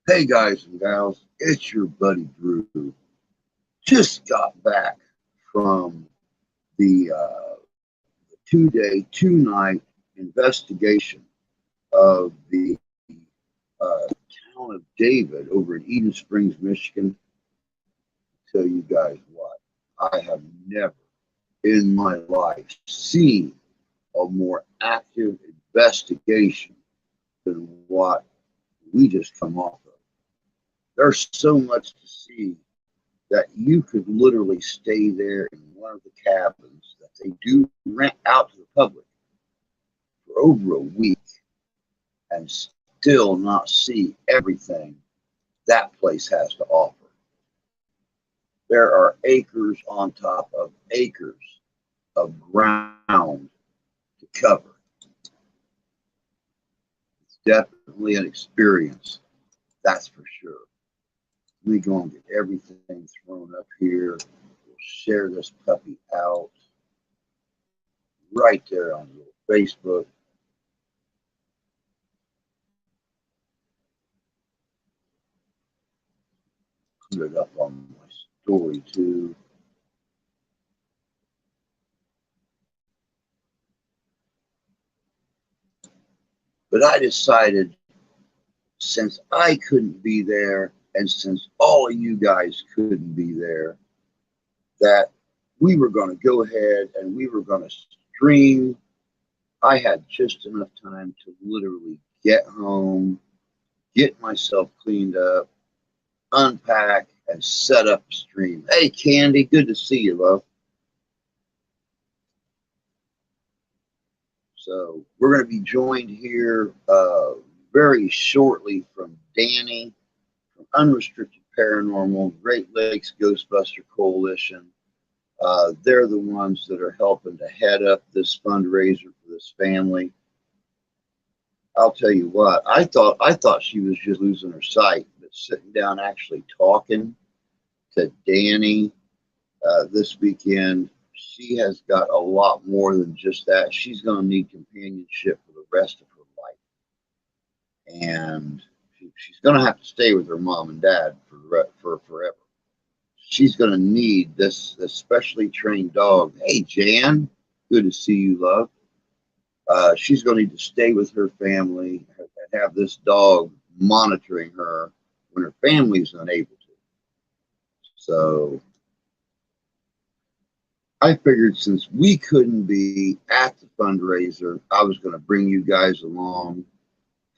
Hey guys and gals, it's your buddy Drew. Just got back from the 2-day, 2-night investigation of the town of David over in Eden Springs, Michigan. Tell you guys what, I have never in my life seen a more active investigation than what we just come off of. There's so much to see that you could literally stay there in one of the cabins that they do rent out to the public for over a week and still not see everything that place has to offer. There are acres on top of acres of ground to cover. It's definitely an experience, that's for sure. Let me go and get everything thrown up here. We'll share this puppy out right there on your Facebook. Put it up on my story too. But I decided, since I couldn't be there and since all of you guys couldn't be there, that we were going to go ahead and we were going to stream. I had just enough time to literally get home, get myself cleaned up, unpack, and set up a stream. Hey, Candy, good to see you, love. So we're going to be joined here very shortly from Danny from Unrestricted Paranormal, Great Lakes Ghostbuster Coalition. They're the ones that are helping to head up this fundraiser for this family. I'll tell you what, I thought she was just losing her sight, but sitting down actually talking to Danny this weekend, she has got a lot more than just that. She's going to need companionship for the rest of her life, and she's going to have to stay with her mom and dad for forever. She's going to need this specially trained dog. Hey, Jan, good to see you, love. She's going to need to stay with her family and have this dog monitoring her when her family's unable to. So I figured, since we couldn't be at the fundraiser, I was going to bring you guys along,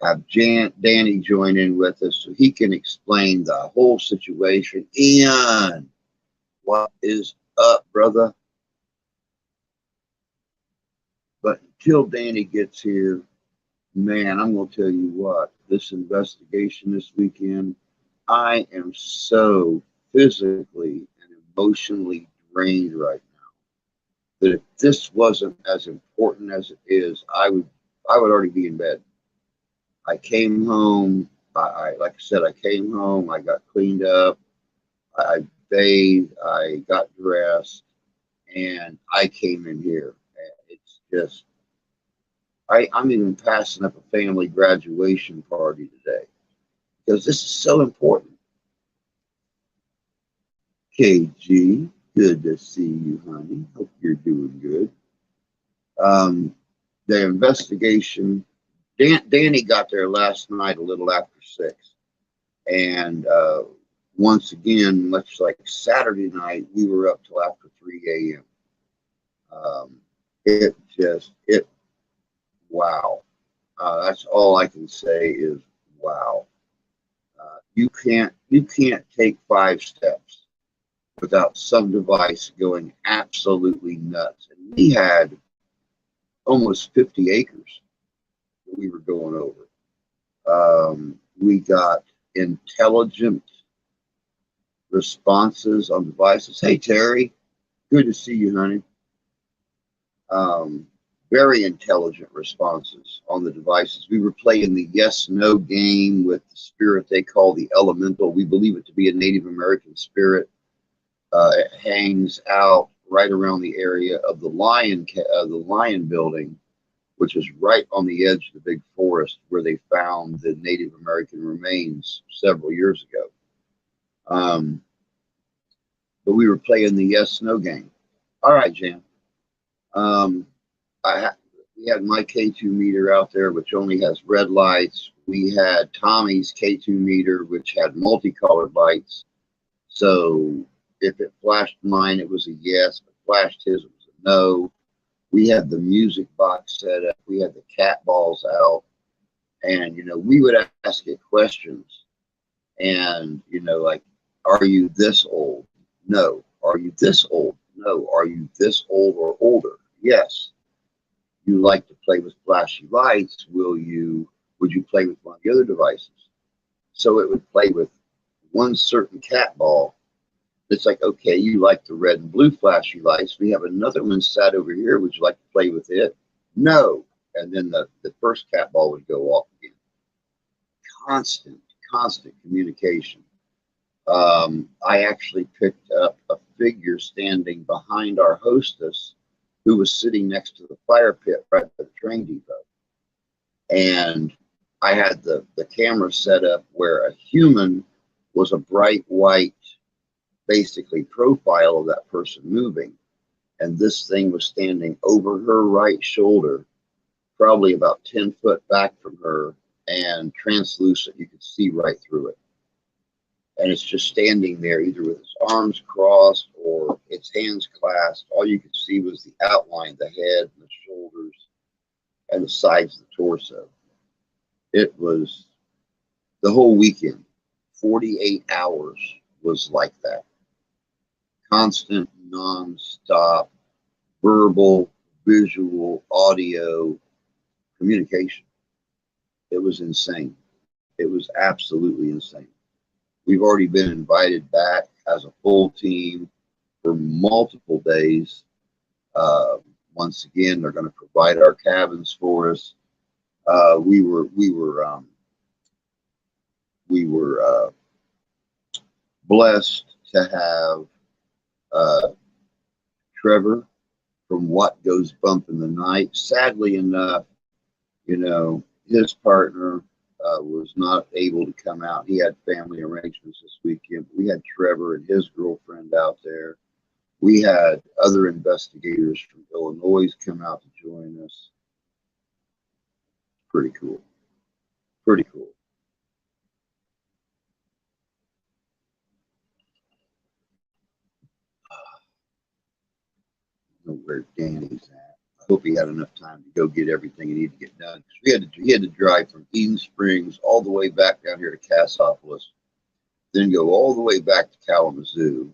have Danny join in with us so he can explain the whole situation. Ian, what is up, brother? But until Danny gets here, man, I'm going to tell you what, this investigation this weekend, I am so physically and emotionally drained right now that if this wasn't as important as it is, I would already be in bed. I came home. Like I said, I came home. I got cleaned up. I bathed. I got dressed, and I came in here. It's just, I'm even passing up a family graduation party today because this is so important. KG, good to see you, honey. Hope you're doing good. The investigation, Danny got there last night a little after 6. And once again, much like Saturday night, we were up till after 3 a.m. Wow. That's all I can say is wow. You can't take 5 steps without some device going absolutely nuts. And we had almost 50 acres that we were going over. We got intelligent responses on devices. Hey, Terry, good to see you, honey. Very intelligent responses on the devices. We were playing the yes-no game with the spirit they call the elemental. We believe it to be a Native American spirit. It hangs out right around the area of the lion building which is right on the edge of the big forest where they found the Native American remains several years ago. But we were playing the yes no game. All right, Jan. Um, we had my K2 meter out there, which only has red lights. We had Tommy's K2 meter, which had multicolored lights. So if it flashed mine, it was a yes. If it flashed his, it was a no. We had the music box set up. We had the cat balls out. And, we would ask it questions. And, like, are you this old? No. Are you this old? No. Are you this old or older? Yes. You like to play with flashy lights. Would you play with one of the other devices? So it would play with one certain cat ball. It's like, okay, you like the red and blue flashy lights. We have another one sat over here. Would you like to play with it? No. And then the first cat ball would go off again. Constant communication. I actually picked up a figure standing behind our hostess who was sitting next to the fire pit right at the train depot. And I had the camera set up where a human was a bright white, basically profile of that person moving. And this thing was standing over her right shoulder, probably about 10 foot back from her, and translucent. You could see right through it. And it's just standing there, either with its arms crossed or its hands clasped. All you could see was the outline, the head, and the shoulders, and the sides of the torso. It was the whole weekend. 48 hours was like that. Constant, non-stop, verbal, visual, audio communication. It was insane. It was absolutely insane. We've already been invited back as a full team for multiple days. Once again, they're going to provide our cabins for us. We were blessed to have Trevor from What Goes Bump in the Night. Sadly enough, his partner was not able to come out. He had family arrangements this weekend. We had Trevor and his girlfriend out there. We had other investigators from Illinois come out to join us. Pretty cool. Pretty cool. I don't know where Danny's at. I hope he had enough time to go get everything he needed to get done. He had to drive from Eden Springs all the way back down here to Cassopolis, then go all the way back to Kalamazoo,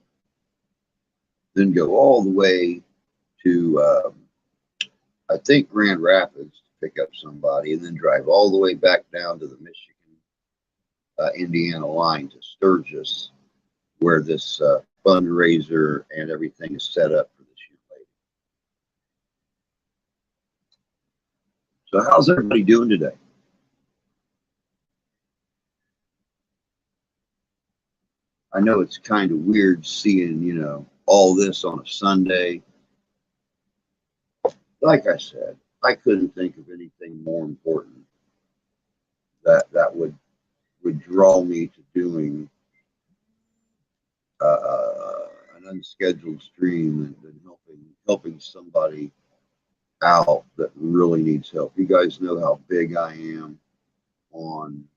then go all the way to I think Grand Rapids to pick up somebody, and then drive all the way back down to the Michigan, Indiana line to Sturgis, where this fundraiser and everything is set up for this young lady. So how's everybody doing today? I know it's kind of weird seeing, all this on a Sunday. Like I said, I couldn't think of anything more important that would draw me to doing an unscheduled stream and helping somebody out that really needs help. You guys know how big I am on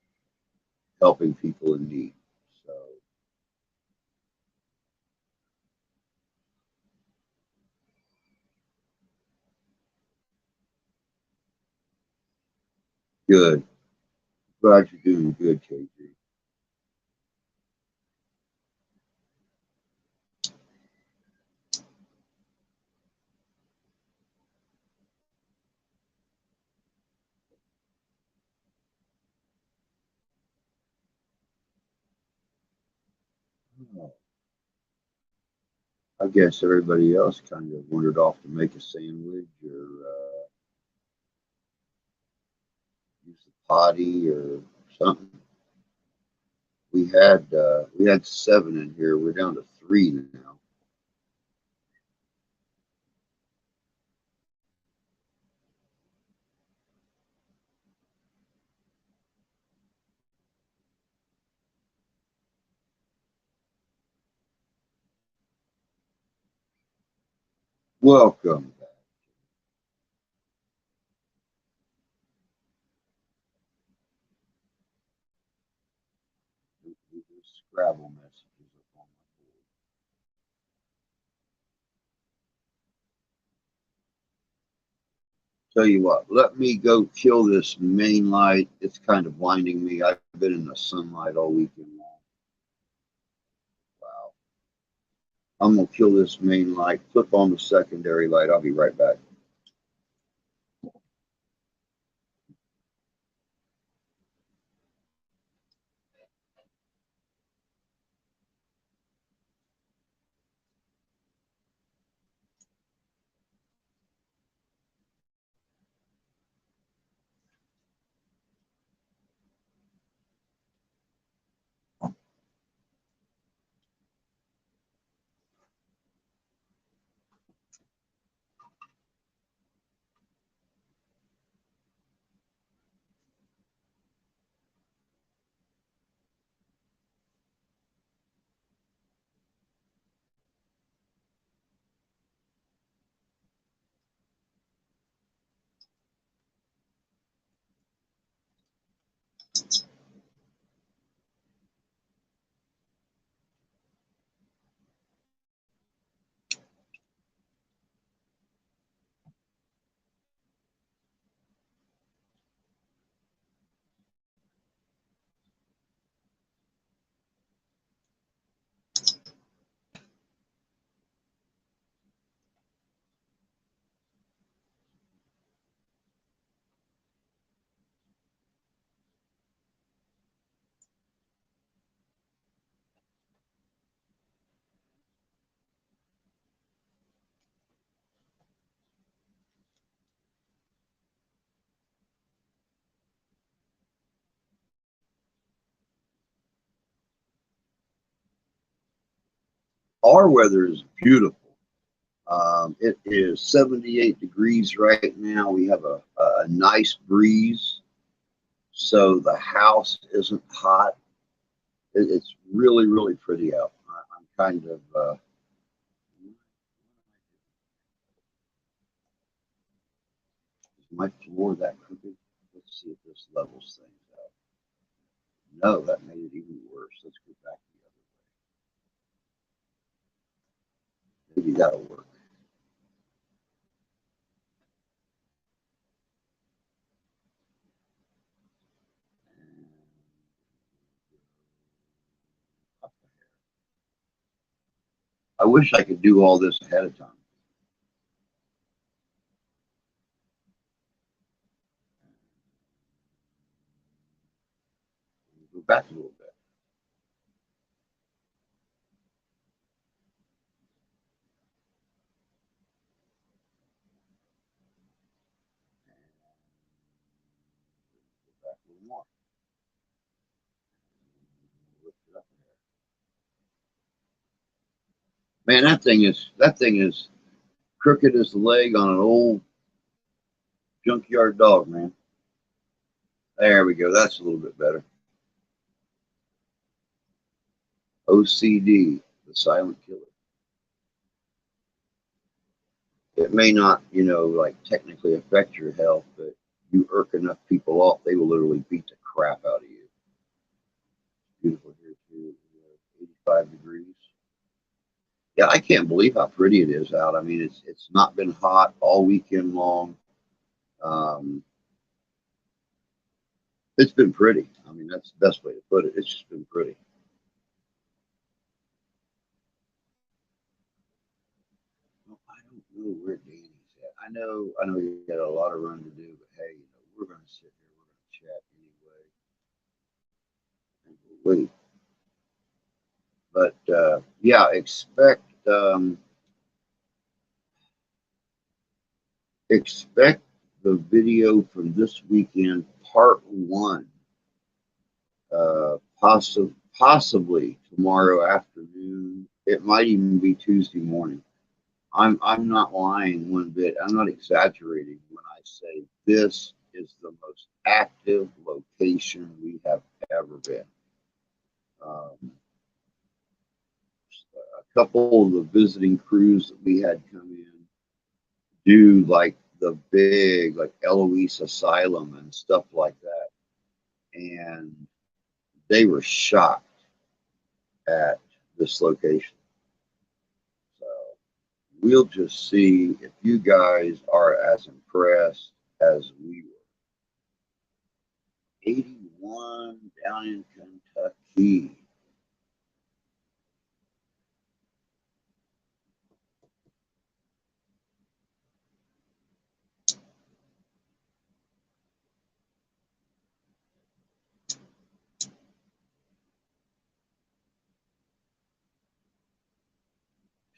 helping people in need. So good. Glad you're doing good, KG. I guess everybody else kind of wandered off to make a sandwich or use the potty or something. We had 7 in here. We're down to 3 now. Welcome back. Scrabble messages up on my board. Tell you what, let me go kill this main light. It's kind of blinding me. I've been in the sunlight all weekend long. Wow. I'm going to kill this main light, flip on the secondary light. I'll be right back. Our weather is beautiful. It is 78 degrees right now. We have a nice breeze, so the house isn't hot. It's really, really pretty out. I'm kind of, is my floor that crooked? Let's see if this levels things out. No, that made it even worse. Let's go back the other way. Maybe that'll work. I wish I could do all this ahead of time. Go back a little bit. Go back a little more. Lift it up there. Man, that thing is crooked as the leg on an old junkyard dog, man. There we go. That's a little bit better. OCD, the silent killer. It may not, like technically affect your health, but you irk enough people off, they will literally beat the crap out of you. Beautiful here too. 85 degrees. Yeah, I can't believe how pretty it is out. I mean, it's not been hot all weekend long. Um, it's been pretty. I mean, that's the best way to put it. It's just been pretty. Well, I don't know where Danny's at. I know you got a lot of run to do, but hey, we're going to sit here. We're going to chat anyway. And we'll wait. But yeah, expect the video from this weekend, part one, possibly tomorrow afternoon. It might even be Tuesday morning. I'm not lying one bit. I'm not exaggerating when I say this is the most active location we have ever been. Um, a couple of the visiting crews that we had come in. do like the big, like Eloise Asylum and stuff like that. And they were shocked at this location. So we'll just see if you guys are as impressed as we were. 81 down in Kentucky.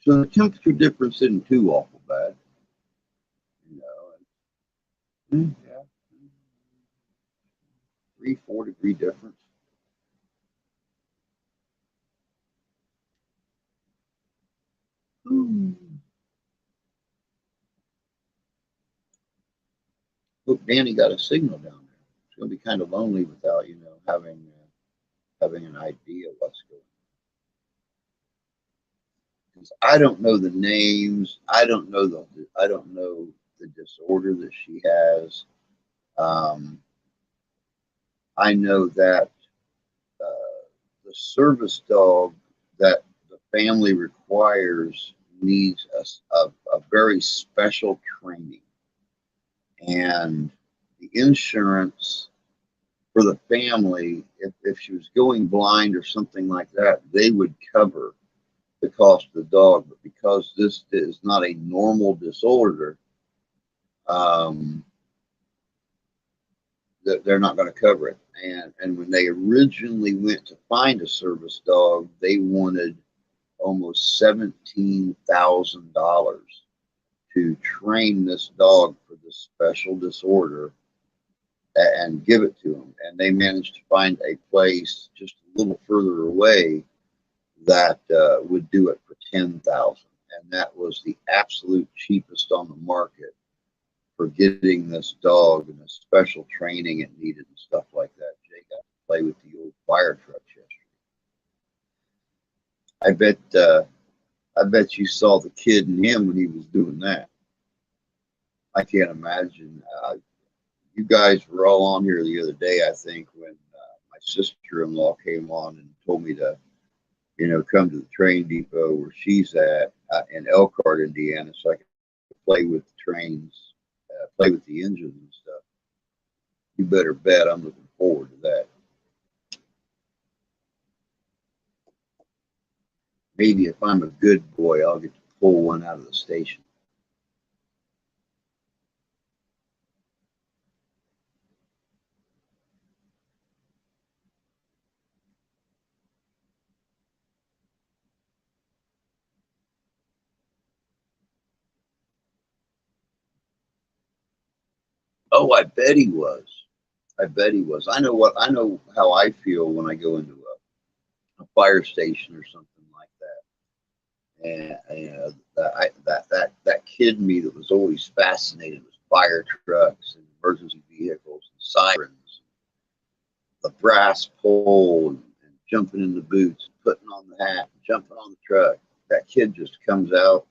So the temperature difference isn't too awful bad. You know, yeah, 3-4 degree difference. Ooh. Look, Danny got a signal down there. It's going to be kind of lonely without, having an idea what's going on. I don't know the names. I don't know the disorder that she has. Um, I know that the service dog that the family requires needs a very special training, and the insurance for the family, if she was going blind or something like that, they would cover the cost of the dog. But because this is not a normal disorder, um, they're not going to cover it. And when they originally went to find a service dog, they wanted almost $17,000 to train this dog for this special disorder and give it to them. And they managed to find a place just a little further away that would do it for $10,000, and that was the absolute cheapest on the market for getting this dog and the special training it needed and stuff like that. Jay got to play with the old fire truck yesterday. I bet you saw the kid in him when he was doing that. I can't imagine. You guys were all on here the other day, I think, when my sister-in-law came on and told me to, come to the train depot where she's at in Elkhart, Indiana, so I could play with the trains, play with the engines and stuff. You better bet I'm looking forward to that. Maybe if I'm a good boy, I'll get to pull one out of the station. Oh, I bet he was. I bet he was. I know how I feel when I go into a fire station or something like that. And that kid in me that was always fascinated with fire trucks and emergency vehicles and sirens, the brass pole and jumping in the boots, putting on the hat, jumping on the truck. That kid just comes out.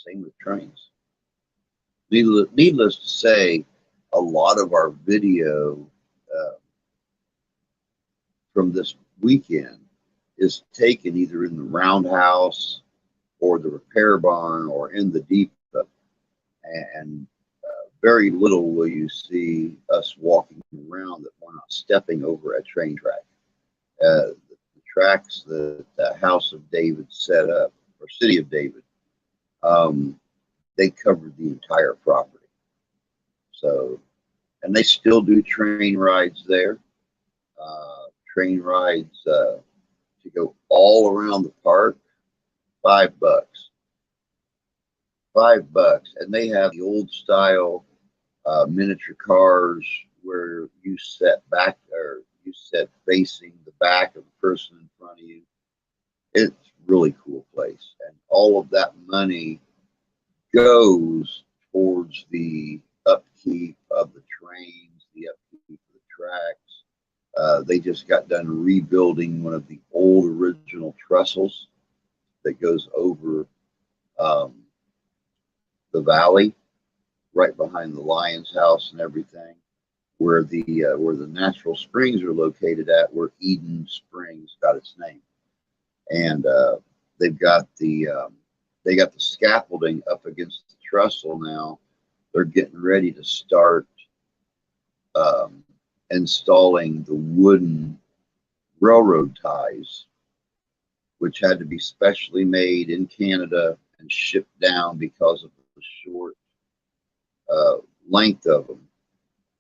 Same with trains. Needless to say, a lot of our video uh, from this weekend is taken either in the roundhouse or the repair barn or in the depot. And very little will you see us walking around that we're not stepping over a train track. The tracks that the House of David set up, or City of David, um, they covered the entire property. So, and they still do train rides there. Train rides to go all around the park, $5. $5, and they have the old style miniature cars where you set back or you set facing the back of the person in front of you. It's a really cool place, and all of that money goes towards the upkeep of the trains, the upkeep of the tracks. They just got done rebuilding one of the old original trestles that goes over um, the valley right behind the Lion's house and everything, where the natural springs are located at, where Eden Springs got its name, and they've got they got the scaffolding up against the trestle now. They're getting ready to start um, installing the wooden railroad ties, which had to be specially made in Canada and shipped down because of the short uh, length of them.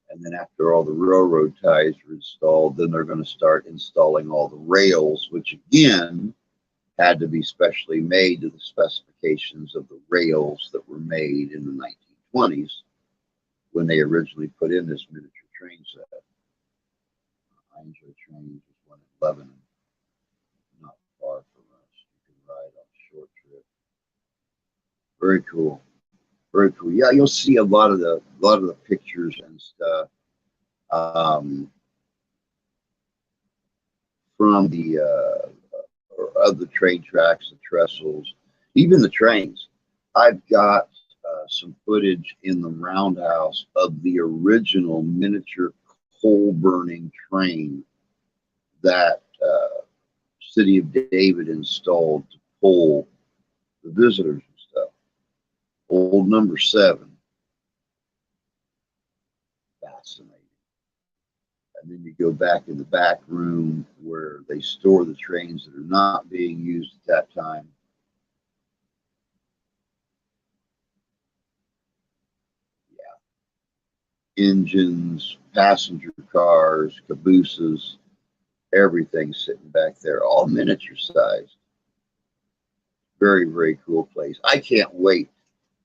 And then after all the railroad ties are installed, then they're going to start installing all the rails, which again had to be specially made to the specifications of the rails that were made in the 1920s when they originally put in this miniature train set. I enjoy trains. There's one in Lebanon, not far from us. You can ride on a short trip. Very cool. Very cool. Yeah, you'll see a lot of the pictures and stuff um, from the of the train tracks, the trestles, even the trains. I've got some footage in the roundhouse of the original miniature coal burning train that City of David installed to pull the visitors and stuff. Old number 7. Fascinating. And then you go back in the back room where they store the trains that are not being used at that time. Yeah. Engines, passenger cars, cabooses, everything sitting back there, all miniature sized. Very, very cool place. I can't wait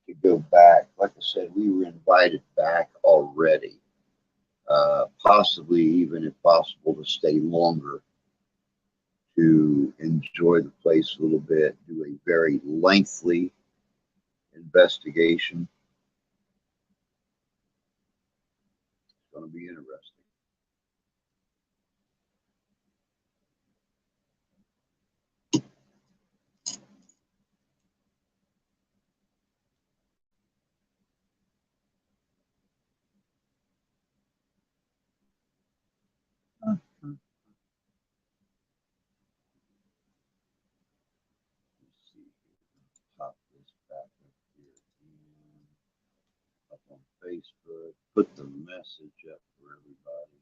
to go back. Like I said, we were invited back already. Possibly even if possible to stay longer to enjoy the place a little bit, do a very lengthy investigation. It's going to be interesting. Let's see. Pop this back up here again. Up on Facebook. Put the message up for everybody.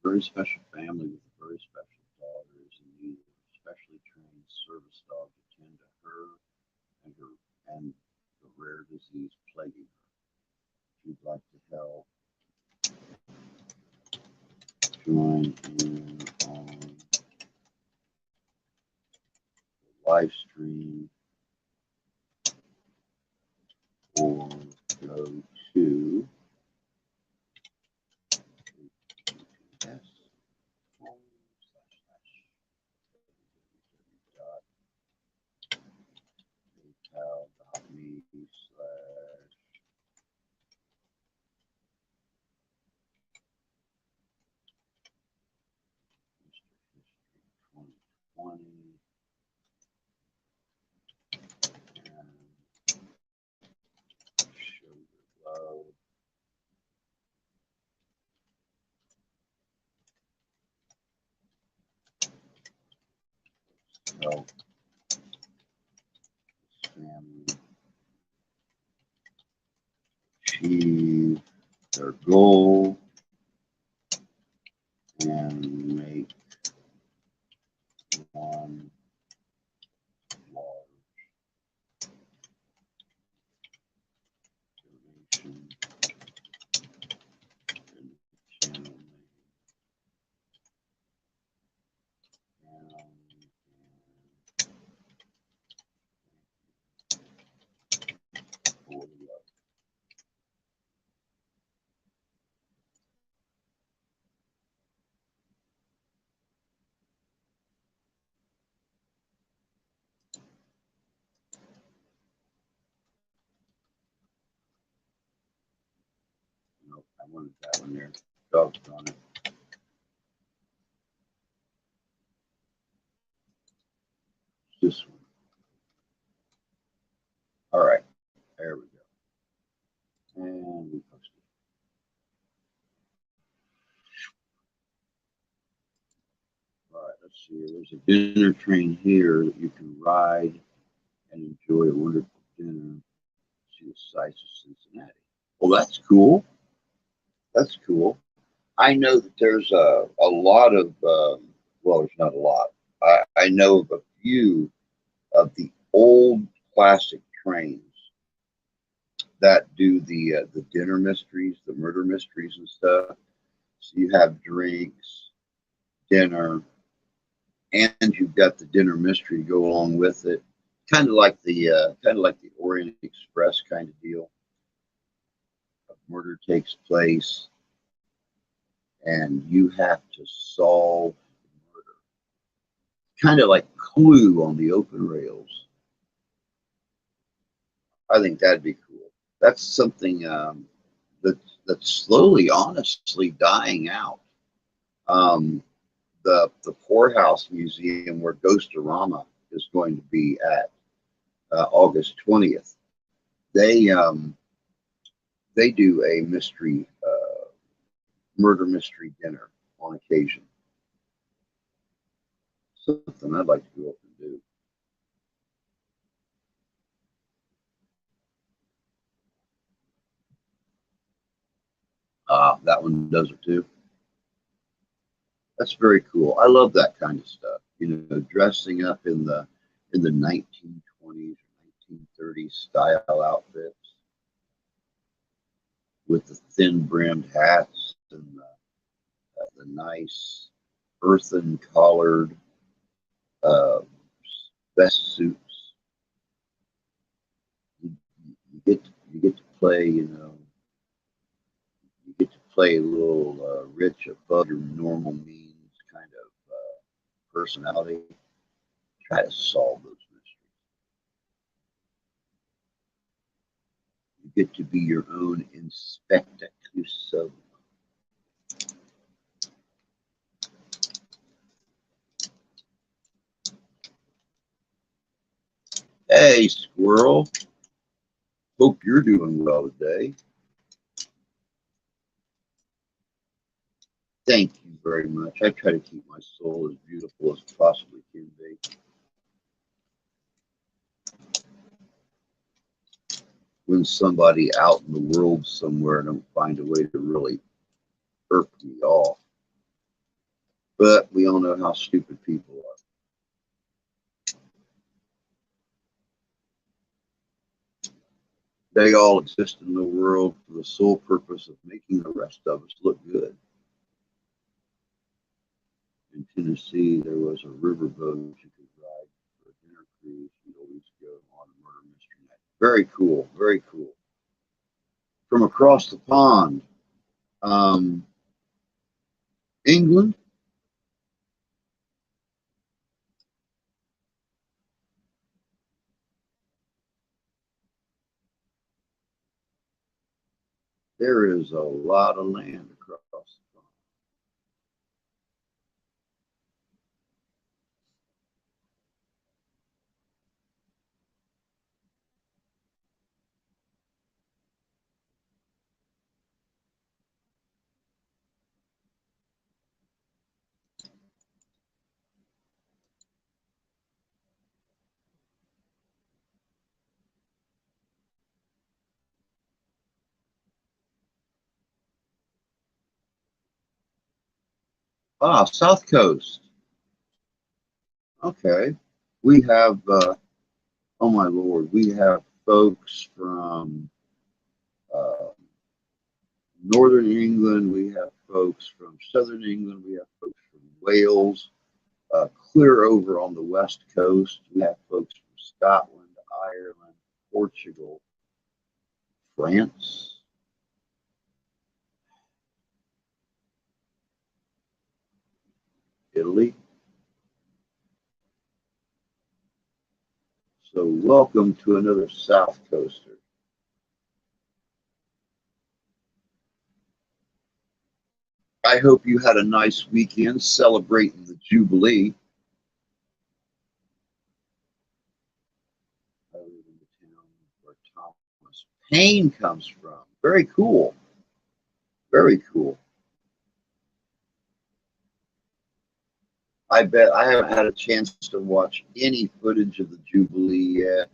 Very special family with a very special daughter is in need of specially trained service dog to tend to her and the rare disease plaguing her. If you'd like to help, join in on the live stream or go to yes, paypal.me/Mr. History 2020. help this family achieve their goal and make one large donation in the channel name. Nope, I wanted that one there. Doggone it. This one. All right, there we go. And we post it. All right, let's see. There's a dinner train here that you can ride and enjoy a wonderful dinner. See the sights of Cincinnati. Well, that's cool. That's cool. I know that there's a lot of, well, there's not a lot. I know of a few of the old classic trains that do the dinner mysteries, the murder mysteries and stuff. So you have drinks, dinner, and you've got the dinner mystery to go along with it. Kind of like the Orient Express kind of deal. A murder takes place, and you have to solve the murder. Kind of like Clue on the open rails. I think that'd be cool. That's something that's slowly, honestly dying out. The Poorhouse Museum, where Ghostorama is going to be at August 20th, they do a murder mystery dinner on occasion. Something I'd like to go up and do. That one does it too. That's very cool. I love that kind of stuff. You know, dressing up in the 1920s or 1930s style outfits with the thin brimmed hats and the nice earthen collared uh, vest suits. You get to play. You get to play a little rich above your normal means kind of personality. Try to solve those mysteries. You get to be your own Inspector Clouseau. Hey, squirrel. Hope you're doing well today. Thank you very much. I try to keep my soul as beautiful as possibly can be. When somebody out in the world somewhere don't find a way to really irk me off. But we all know how stupid people are. They all exist in the world for the sole purpose of making the rest of us look good. In Tennessee, there was a riverboat you could ride for a dinner cruise. You'd always go on a murder mystery night. Very cool, very cool. From across the pond, England. There is a lot of land across the pond. Ah, South Coast. Okay. We have, oh my Lord, we have folks from uh, Northern England. We have folks from Southern England. We have folks from Wales. Clear over on the West Coast, we have folks from Scotland, Ireland, Portugal, France, Italy. So welcome to another South Coaster. I hope you had a nice weekend celebrating the Jubilee. I live in the town where Thomas Paine comes from. Very cool. Very cool. I bet I haven't had a chance to watch any footage of the Jubilee yet.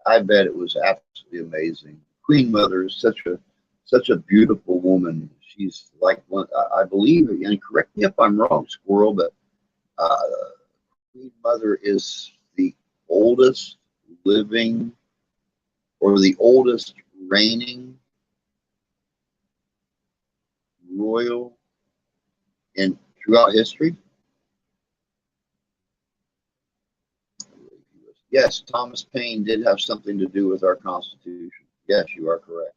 I bet it was absolutely amazing. Queen Mother is such a beautiful woman. She's like one, I believe, and correct me if I'm wrong, Squirrel, but uh, Queen Mother is the oldest living or the oldest reigning royal in throughout history. Yes, Thomas Paine did have something to do with our Constitution. Yes, you are correct.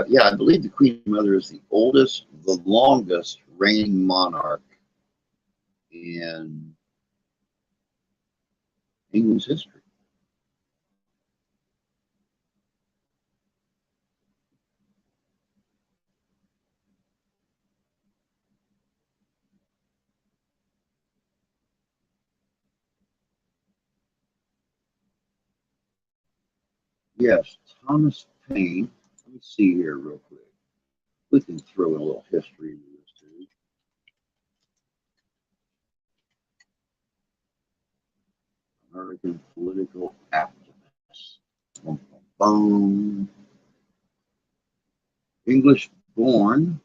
Yeah, I believe the Queen Mother is the oldest, the longest reigning monarch in England's history. Yes, Thomas Paine. Let me see here real quick. We can throw in a little history into this too. American political activist. Bum, bum, bum. English born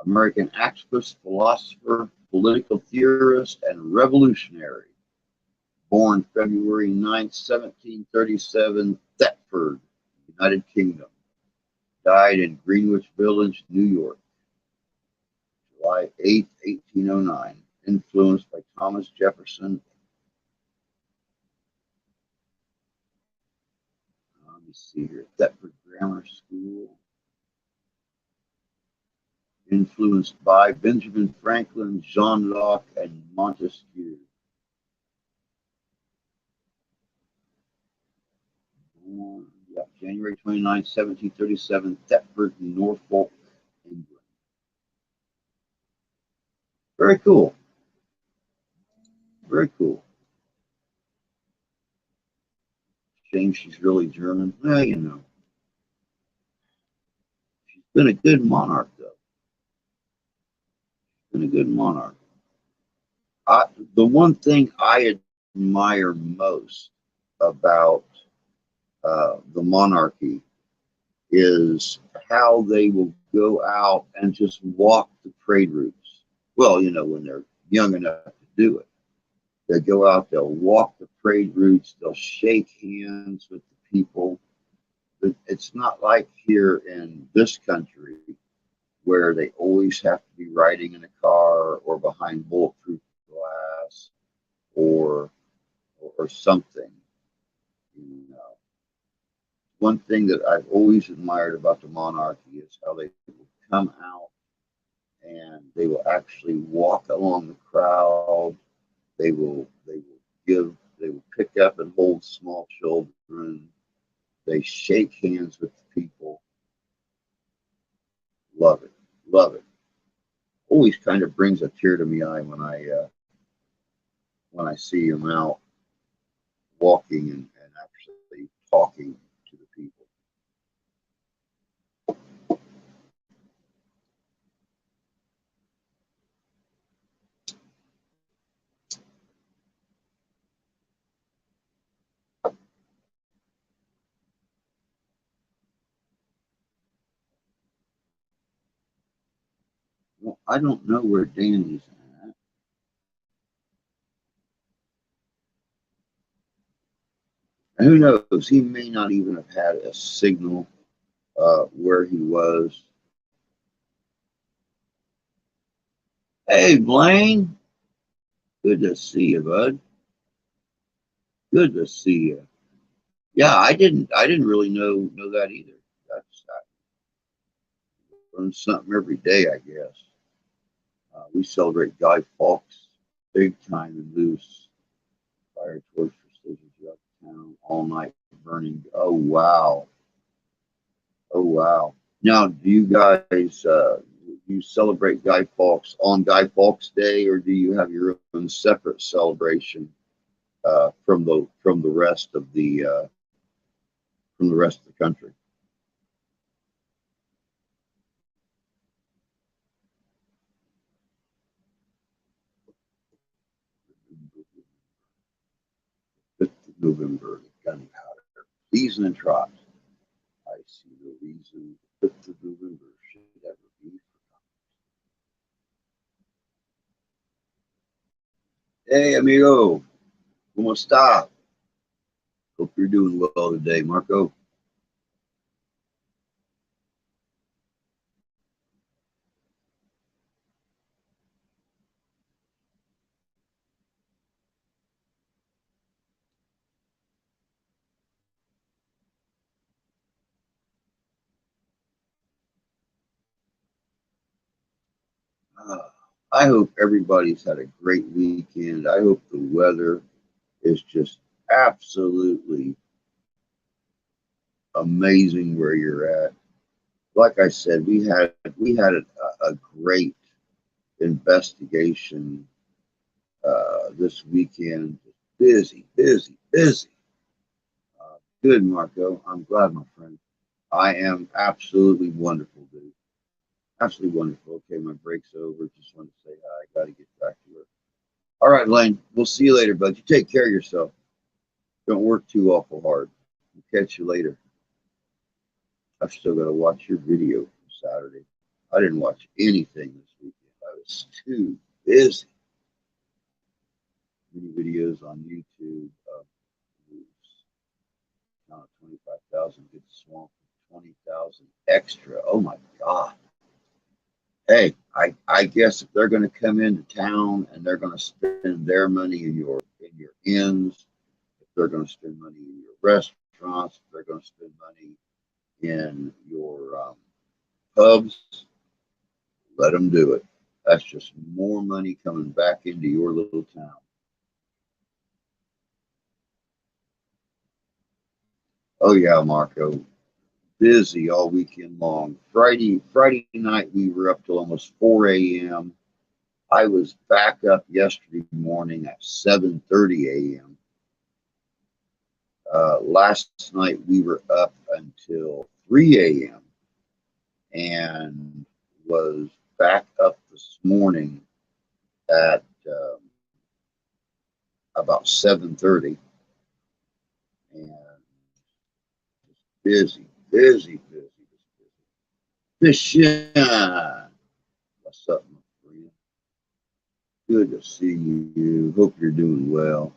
American activist, philosopher, political theorist, and revolutionary. Born February 9th, 1737, Thetford, United Kingdom. Died in Greenwich Village, New York, July 8th, 1809. Influenced by Thomas Jefferson. Let me see here. Thetford Grammar School. Influenced by Benjamin Franklin, John Locke, and Montesquieu. Born, yeah, January 29th, 1737, Thetford, Norfolk, England. Very cool. Very cool. Shame she's really German. Well, you know, she's been a good monarch, though. Been a good monarch. I, the one thing I admire most about the monarchy is how they will go out and just walk the parade routes. Well, you know, when they're young enough to do it, they go out, they'll walk the parade routes, they'll shake hands with the people. But it's not like here in this country where they always have to be riding in a car or behind bulletproof glass or something. You know, one thing that I've always admired about the monarchy is how they will come out and they will actually walk along the crowd. They will pick up and hold small children. They shake hands with the people. Love it, love it. Always kind of brings a tear to my eye when I see them out walking and actually talking to the people. I don't know where Danny's at. And who knows? He may not even have had a signal where he was. Hey, Blaine. Good to see you, bud. Good to see you. Yeah, I didn't really know that either. I learn something every day, I guess. We celebrate Guy Fawkes big time and loose. Fire torch precision throughout the town all night burning. Oh wow. Oh wow. Now, do you guys do you celebrate Guy Fawkes on Guy Fawkes Day, or do you have your own separate celebration from the rest of the country? Fifth of November, gunpowder, season and trot. I see no reason the 5th of November should ever be forgotten. Hey, amigo, ¿cómo está? Hope you're doing well today, Marco. Uh, I hope everybody's had a great weekend. I hope the weather is just absolutely amazing where you're at. Like I said, we had a great investigation this weekend. Busy, busy, busy. Good, Marco. I'm glad, my friend. I am absolutely wonderful, dude. Absolutely wonderful. Okay, my break's over. Just wanted to say hi. I got to get back to work. All right, Lane. We'll see you later, bud. You take care of yourself. Don't work too awful hard. We'll catch you later. I've still got to watch your video from Saturday. I didn't watch anything this weekend. I was too busy. Many videos on YouTube. Now 25,000 good swamp, 20,000 extra. Oh my God. Hey, I guess if they're going to come into town and they're going to spend their money in your inns, if they're going to spend money in your restaurants, if they're going to spend money in your pubs, let them do it. That's just more money coming back into your little town. Oh yeah, Marco, busy all weekend long. Friday night we were up till almost 4 a.m. I was back up yesterday morning at 7:30 a.m. Last night we were up until 3 a.m. and was back up this morning at about 7:30 and busy, busy, busy, busy. Fishing. What's up, my friend? Good to see you. Hope you're doing well.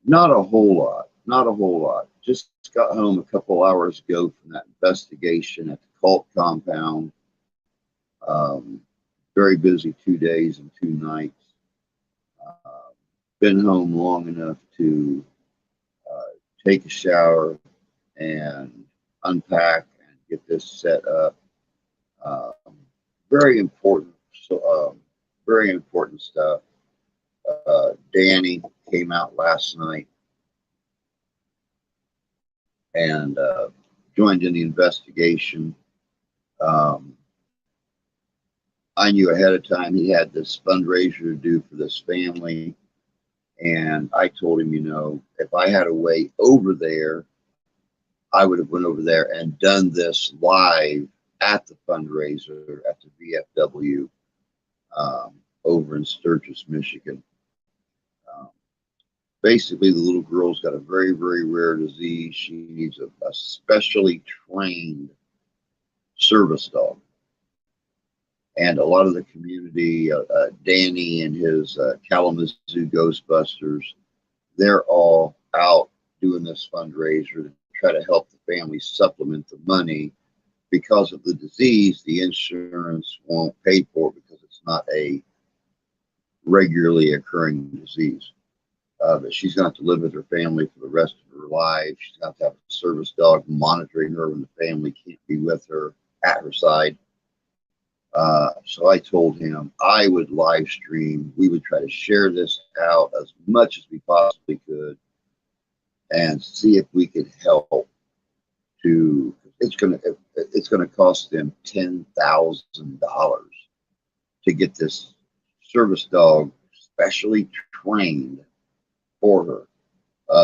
Not a whole lot. Not a whole lot. Just got home a couple hours ago from that investigation at the cult compound. Um, Very busy 2 days and 2 nights. Uh, Been home long enough to uh, take a shower and unpack and get this set up. Um, very important. Very important stuff. Danny came out last night and joined in the investigation. Um, I knew ahead of time he had this fundraiser to do for this family, and I told him, if I had a way over there, I would have went over there and done this live at the fundraiser at the VFW over in Sturgis, Michigan. Um, Basically, the little girl's got a very, very rare disease. She needs a specially trained service dog. and a lot of the community, Danny and his Kalamazoo Ghostbusters, they're all out doing this fundraiser to try to help the family supplement the money. Because of the disease, the insurance won't pay for it because it's not a regularly occurring disease. But she's going to have to live with her family for the rest of her life. She's going to have a service dog monitoring her when the family can't be with her at her side. So I told him I would live stream. We would try to share this out as much as we possibly could and see if we could help to, it's gonna cost them $10,000 to get this service dog specially trained for her.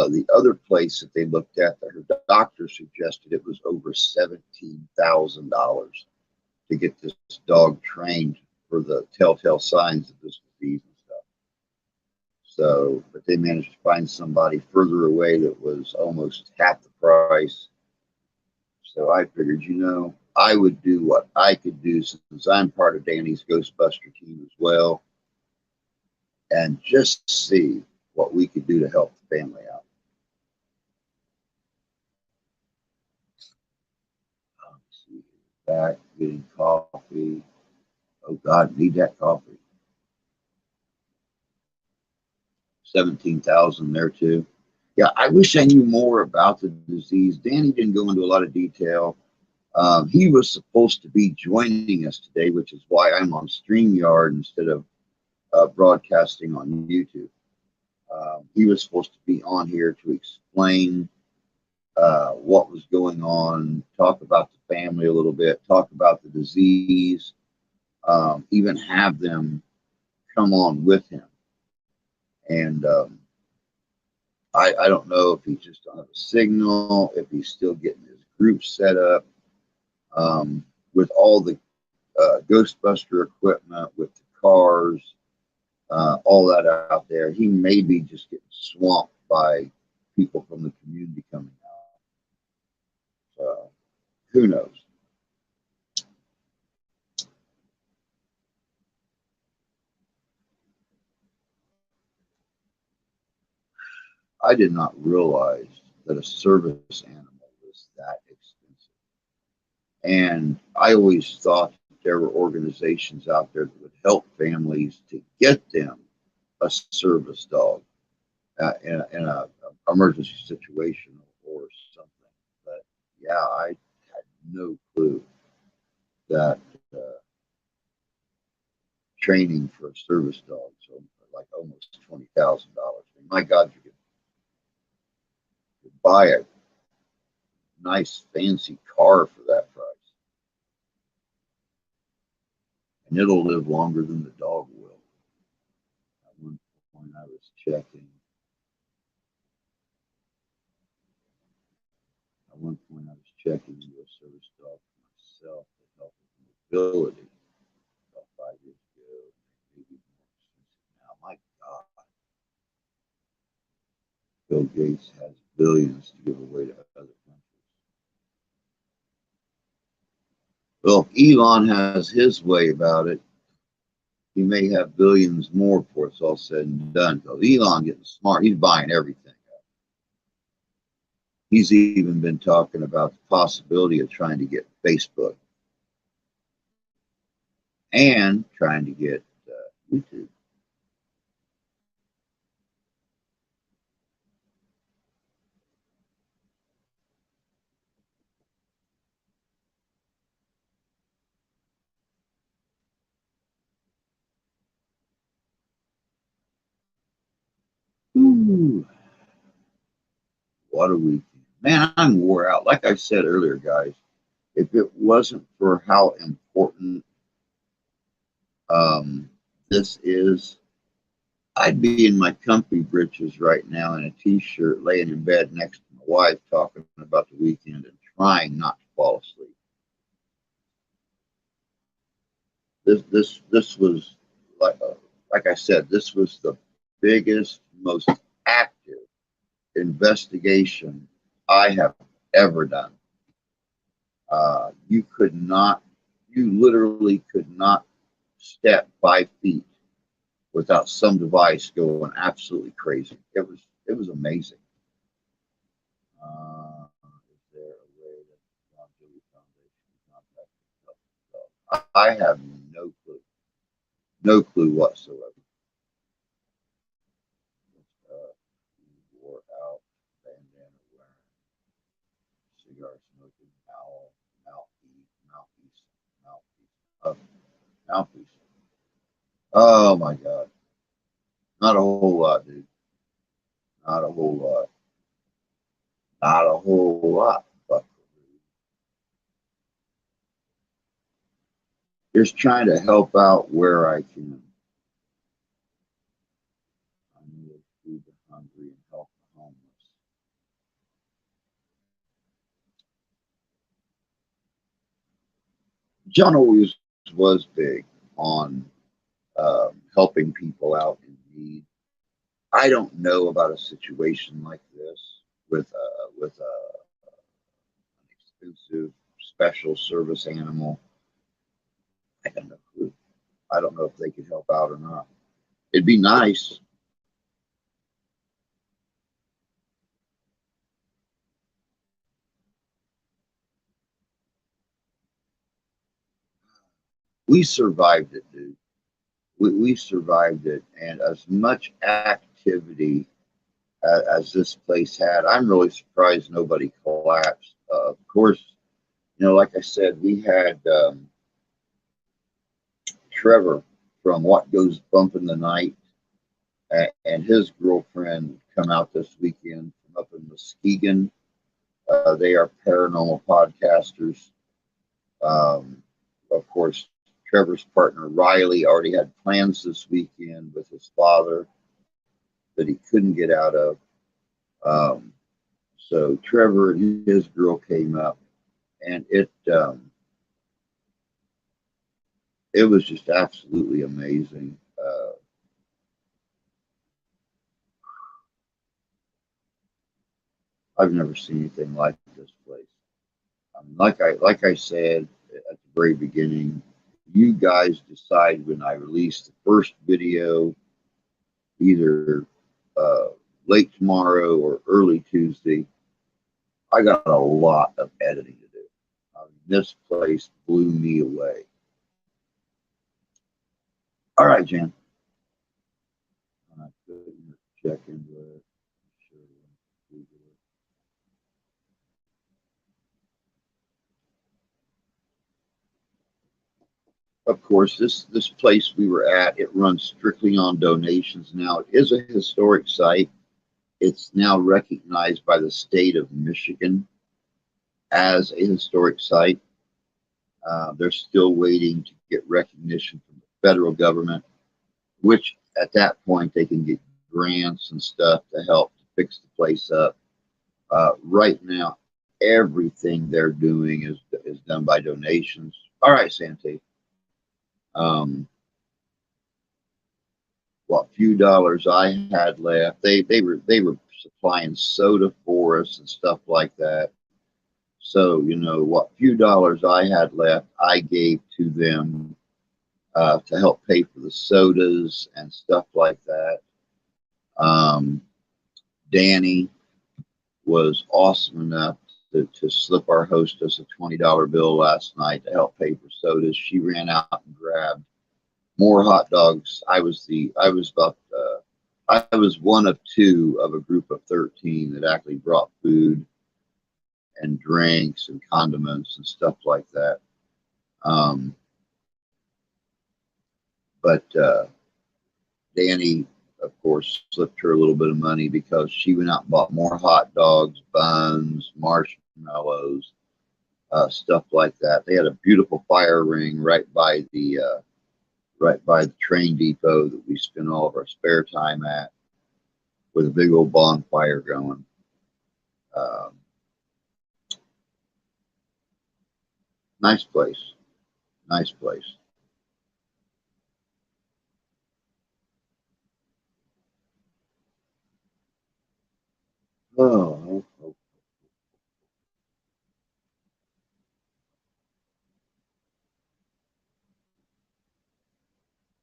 The other place that they looked at, that her doctor suggested, it was over $17,000 to get this dog trained for the telltale signs of this disease and stuff. So, but they managed to find somebody further away that was almost half the price. So I figured, I would do what I could do since I'm part of Danny's Ghostbuster team as well, and just see what we could do to help the family out. Let's see, back getting coffee. Oh God, need that coffee. 17,000 there too. Yeah, I wish I knew more about the disease. Danny didn't go into a lot of detail. He was supposed to be joining us today, which is why I'm on StreamYard instead of broadcasting on YouTube. He was supposed to be on here to explain what was going on, talk about the family a little bit, talk about the disease, even have them come on with him. And I don't know if he just don't have a signal, if he's still getting his group set up with all the Ghostbuster equipment, with the cars, all that out there. He may be just getting swamped by people from the community coming out. Who knows? I did not realize that a service animal was that expensive. And I always thought that there were organizations out there that would help families to get them a service dog in a emergency situation or something. But yeah, I had no clue that training for a service dog, so like almost $20,000. I mean, my God, you could buy a nice fancy car for that price, and it'll live longer than the dog will. At one point, I was checking. At one point, I was checking into a service dog for myself to help with mobility about 5 years ago. Maybe more expensive now. My God, Bill Gates has billions to give away to other countries. Well, if Elon has his way about it, he may have billions more before it's all said and done. Because Elon getting smart, he's buying everything. He's even been talking about the possibility of trying to get Facebook and trying to get YouTube. Ooh, what a weekend. Man, I'm wore out. Like I said earlier, guys, if it wasn't for how important this is, I'd be in my comfy britches right now in a t-shirt, laying in bed next to my wife, talking about the weekend and trying not to fall asleep. This was like I said, this was the biggest, most active investigation I have ever done. You literally could not step 5 feet without some device going absolutely crazy. It was amazing. Is there a way that the Longevity Foundation can contact the I have no clue whatsoever. Wore out, bandana wearing, cigar smoking, owl, mouthpiece. Oh my God. Not a whole lot, dude. Not a whole lot. Not a whole lot. But just trying to help out where I can. I need to feed the hungry and help the homeless. John always was big on helping people out in need. I don't know about a situation like this with an expensive special service animal. I have no clue. I don't know if they could help out or not. It'd be nice. We survived it, dude. We survived it, and as much activity as this place had, I'm really surprised nobody collapsed. Of course, like I said, we had Trevor from What Goes Bump in the Night and his girlfriend come out this weekend from up in Muskegon. They are paranormal podcasters. Of course, Trevor's partner Riley already had plans this weekend with his father that he couldn't get out of. Um, so Trevor and his girl came up, and it was just absolutely amazing. I've never seen anything like this place. Like I said at the very beginning, you guys decide when I release the first video, either uh, late tomorrow or early Tuesday. I got a lot of editing to do. This place blew me away. All right, Jan. I couldn't check into it. Sure. Of course, this place we were at, it runs strictly on donations now. It is a historic site. It's now recognized by the state of Michigan as a historic site. They're still waiting to get recognition from the federal government, which at that point they can get grants and stuff to help to fix the place up. Right now, everything they're doing is done by donations. All right, Sante. Um, what few dollars I had left, they were supplying soda for us and stuff like that. So what few dollars I had left, I gave to them to help pay for the sodas and stuff like that. Um, Danny was awesome enough to slip our hostess a $20 bill last night to help pay for sodas. She ran out and grabbed more hot dogs. I was one of two of a group of 13 that actually brought food and drinks and condiments and stuff like that. Um, but Danny, of course, slipped her a little bit of money because she went out and bought more hot dogs, buns, marshmallows, stuff like that. They had a beautiful fire ring right by the train depot that we spend all of our spare time at, with a big old bonfire going. Um, nice place. Nice place. Oh,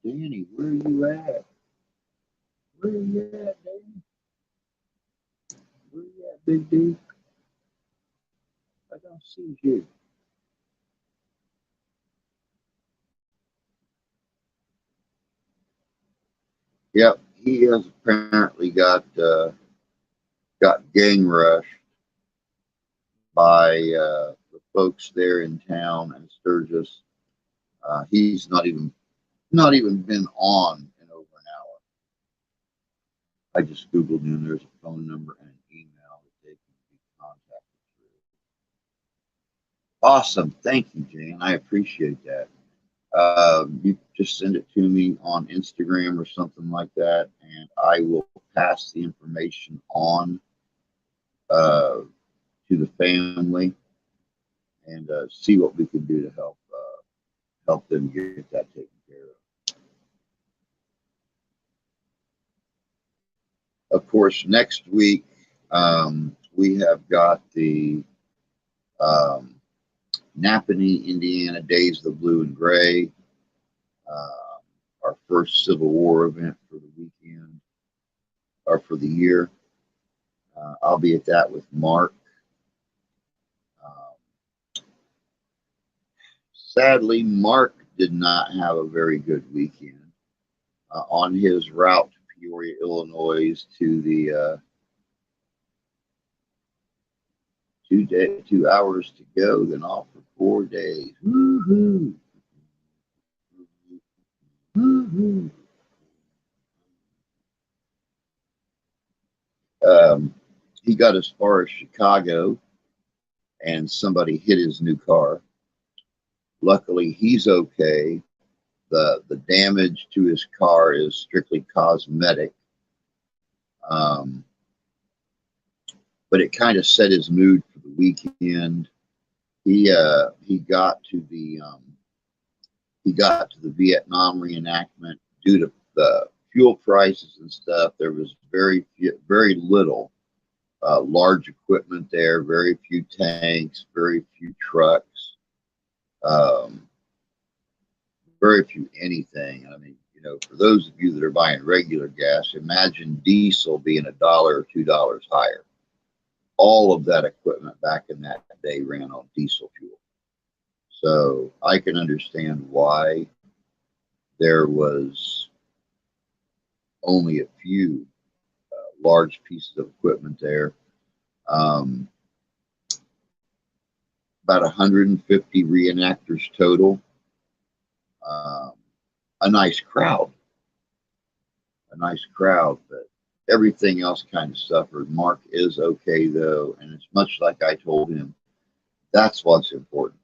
Danny, where are you at? Where are you at, Danny? Where you at, Big D? I don't see you. Yep, he has apparently got gang rushed by the folks there in town in Sturgis. He's not even been on in over an hour. I just Googled him. There's a phone number and an email that they can be contacted through. Awesome. Thank you, Jan. I appreciate that. You just send it to me on Instagram or something like that, and I will pass the information on to the family and see what we can do to help them get that taken care of. Of course, next week we have got the um, Napanee, Indiana Days of the Blue and Gray, our first Civil War event for the weekend or for the year. I'll be at that with Mark. Sadly, Mark did not have a very good weekend on his route to Peoria, Illinois, to the 2 hours to go, then off for 4 days. Woo-hoo. Woo-hoo. He got as far as Chicago, and somebody hit his new car. Luckily, he's okay. The damage to his car is strictly cosmetic, but it kind of set his mood for the weekend. He got to the Vietnam reenactment due to the fuel prices and stuff. There was very little large equipment there, very few tanks, very few trucks, very few anything. I mean, for those of you that are buying regular gas, imagine diesel being $1 or $2 higher. All of that equipment back in that day ran on diesel fuel. So I can understand why there was only a few large pieces of equipment there. About 150 reenactors total. A nice crowd, but everything else kind of suffered. Mark is okay though, and it's much like I told him. That's what's important.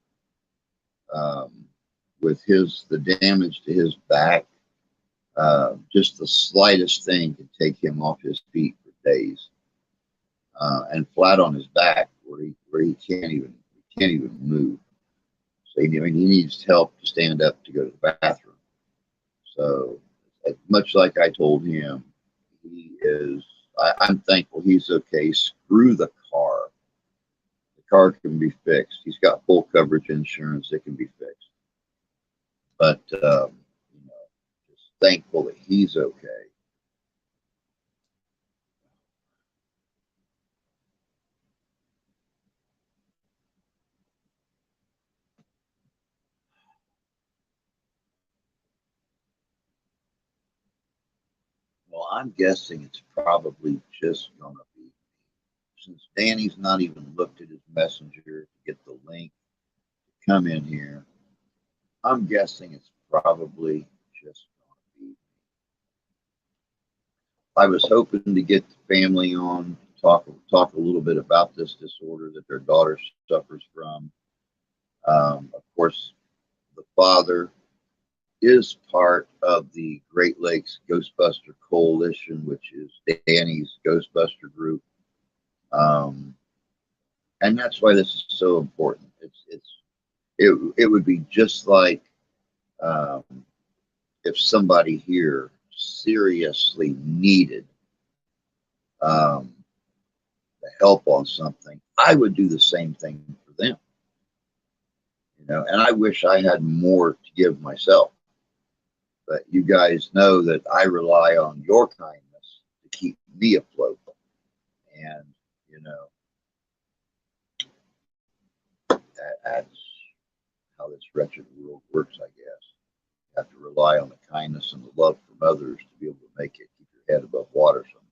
With the damage to his back, just the slightest thing can take him off his feet for days, and flat on his back where he can't even move. So he needs help to stand up to go to the bathroom. So much like I told him, I'm thankful he's okay. Screw the car. The car can be fixed. He's got full coverage insurance. It can be fixed. But just thankful that he's okay. Well, I'm guessing it's probably just going to be, since Danny's not even looked at his messenger to get the link to come in here, I'm guessing it's probably just going to be. I was hoping to get the family on, talk a little bit about this disorder that their daughter suffers from. Of course, the father is part of the Great Lakes Ghostbuster Coalition, which is Danny's Ghostbuster group, and that's why this is so important. It would be just like if somebody here seriously needed the help on something, I would do the same thing for them. And I wish I had more to give myself. But you guys know that I rely on your kindness to keep me afloat. And, you know, that's how this wretched world works, I guess. You have to rely on the kindness and the love from others to be able to make it, keep your head above water sometimes.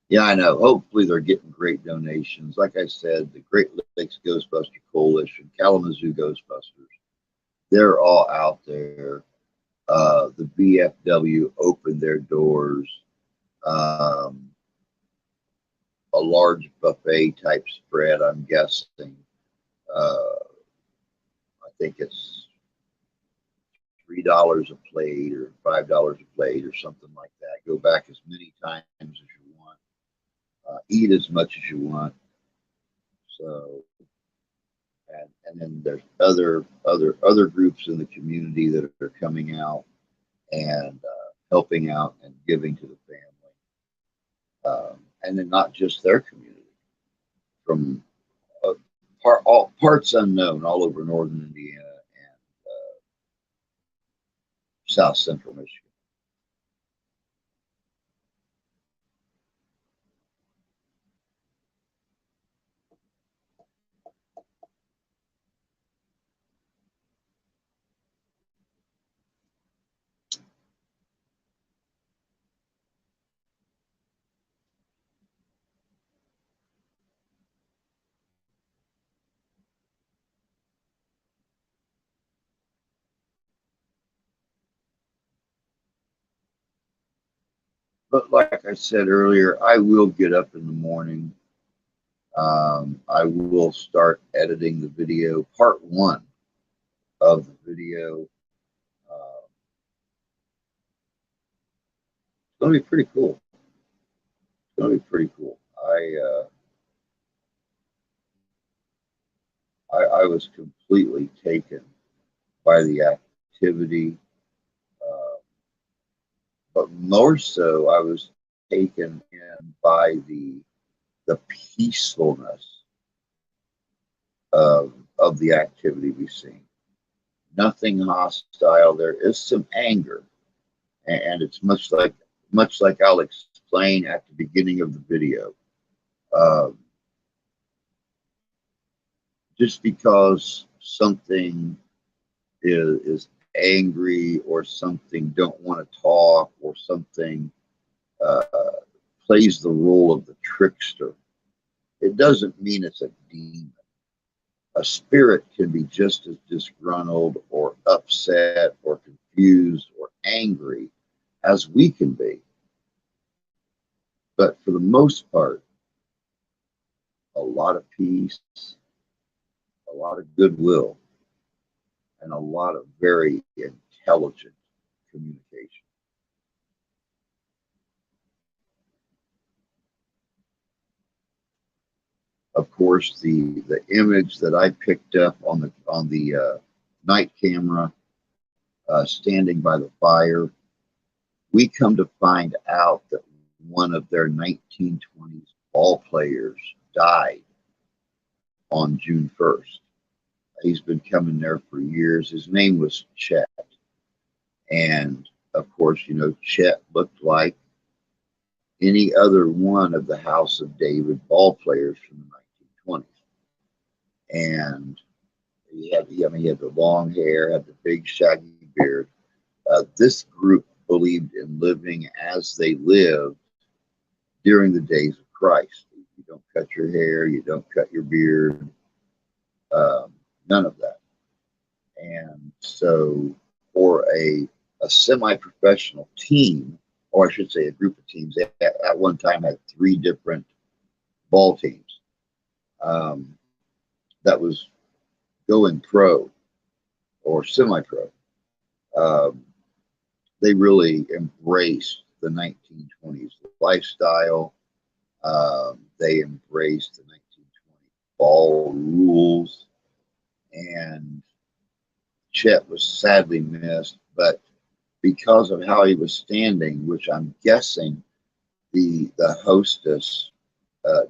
Yeah, I know. Hopefully they're getting great donations. Like I said, the Great Lakes Ghostbuster Coalition, Kalamazoo Ghostbusters, they're all out there. The BFW opened their doors. A large buffet type spread, I'm guessing. I think it's $3 a plate or $5 a plate or something like that. Go back as many times as you want. Eat as much as you want. So, and then there's other groups in the community that are coming out and helping out and giving to the family, and then not just their community, from all parts unknown all over northern Indiana and south central Michigan. But like I said earlier, I will get up in the morning. I will start editing the video, part one of the video. It's going to be pretty cool. It's going to be pretty cool. I was completely taken by the activity, uh, but more so, I was taken in by the peacefulness of the activity we've seen. Nothing hostile. There is some anger, and it's much like I'll explain at the beginning of the video. Um, just because something is angry or something don't want to talk or something uh, plays the role of the trickster, it doesn't mean it's a demon. A spirit can be just as disgruntled or upset or confused or angry as we can be. But for the most part, a lot of peace, a lot of goodwill, and a lot of very intelligent communication. Of course, the image that I picked up on the night camera, standing by the fire, we come to find out that one of their 1920s ball players died on June 1st. He's been coming there for years. His name was Chet. And of course, you know, Chet looked like any other one of the House of David ball players from the 1920s. And he had the long hair, had the big shaggy beard. This group believed in living as they lived during the days of Christ. You don't cut your hair, you don't cut your beard, none of that. And so for a semi-professional team, or I should say a group of teams, they at one time had 3 different ball teams that was going pro or semi-pro. They really embraced the 1920s lifestyle. They embraced the 1920 ball rules, and Chet was sadly missed, but because of how he was standing, which I'm guessing the hostess,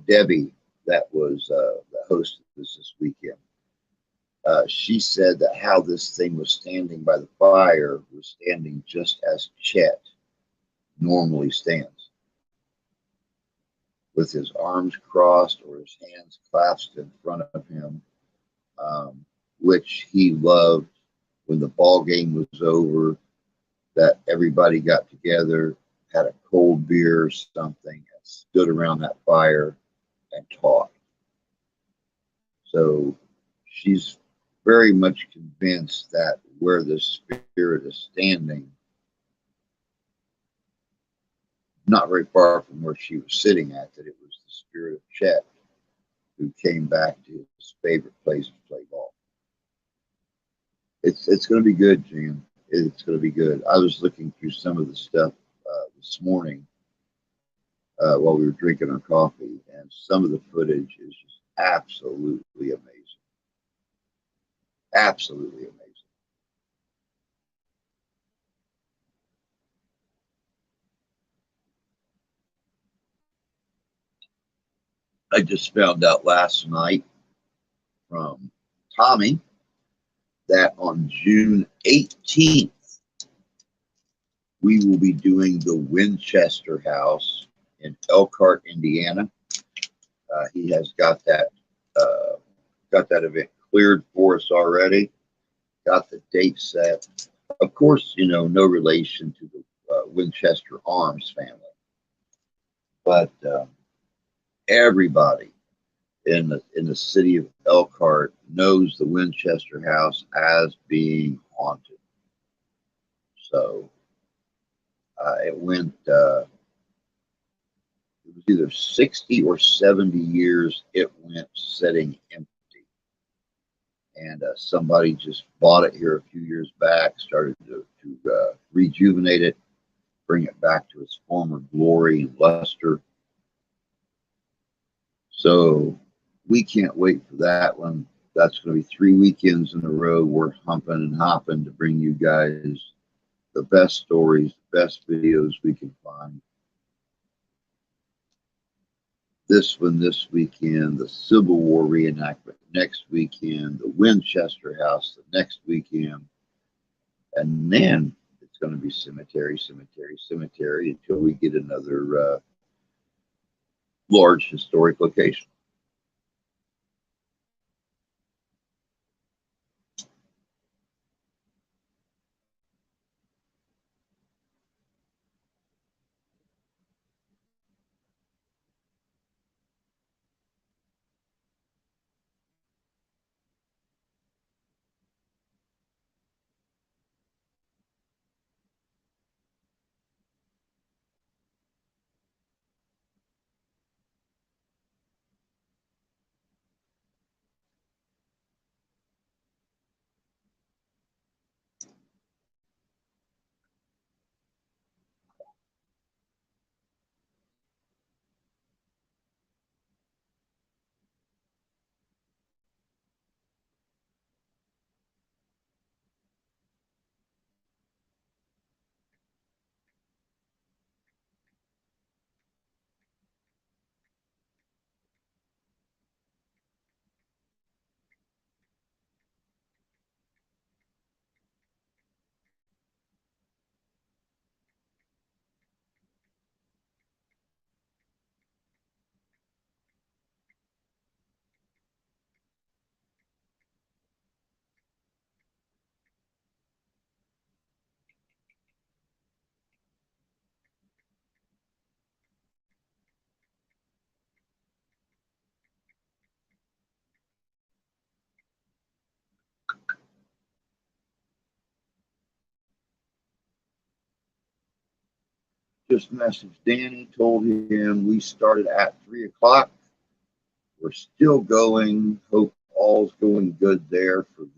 Debbie, that was the hostess this weekend, she said that how this thing was standing by the fire was standing just as Chet normally stands, with his arms crossed or his hands clasped in front of him, which he loved when the ball game was over, that everybody got together, had a cold beer or something, and stood around that fire and talked. So she's very much convinced that where the spirit is standing, not very far from where she was sitting at, that it was the spirit of Chet who came back to his favorite place to play ball. It's going to be good, Jan. It's going to be good. I was looking through some of the stuff this morning while we were drinking our coffee, and some of the footage is just absolutely amazing. Absolutely amazing. I just found out last night from Tommy that on June 18th, we will be doing the Winchester House in Elkhart, Indiana. He has got that event cleared for us already. Got the date set. Of course, no relation to the Winchester Arms family, but everybody in the city of Elkhart knows the Winchester House as being haunted. So it went. It was either 60 or 70 years it went sitting empty. And somebody just bought it here a few years back, started to rejuvenate it, bring it back to its former glory and luster. So we can't wait for that one. That's going to be 3 weekends in a row. We're humping and hopping to bring you guys the best stories, the best videos we can find. This one this weekend, the Civil War reenactment next weekend, the Winchester House the next weekend, and then it's going to be cemetery, cemetery, cemetery until we get another large historic location. Just messaged Danny, told him we started at 3 o'clock. We're still going. Hope all's going good there for them.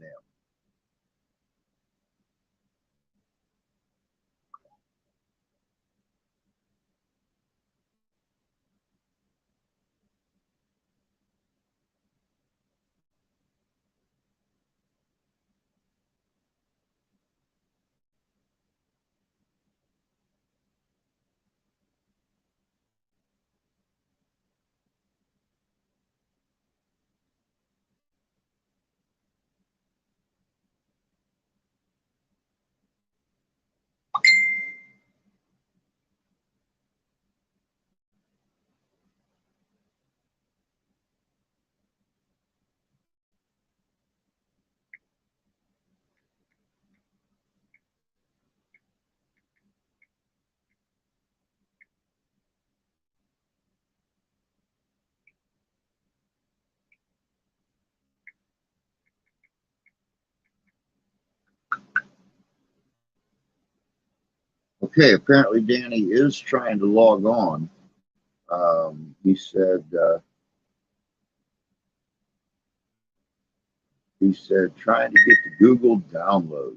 Okay, apparently Danny is trying to log on. He said trying to get the Google download.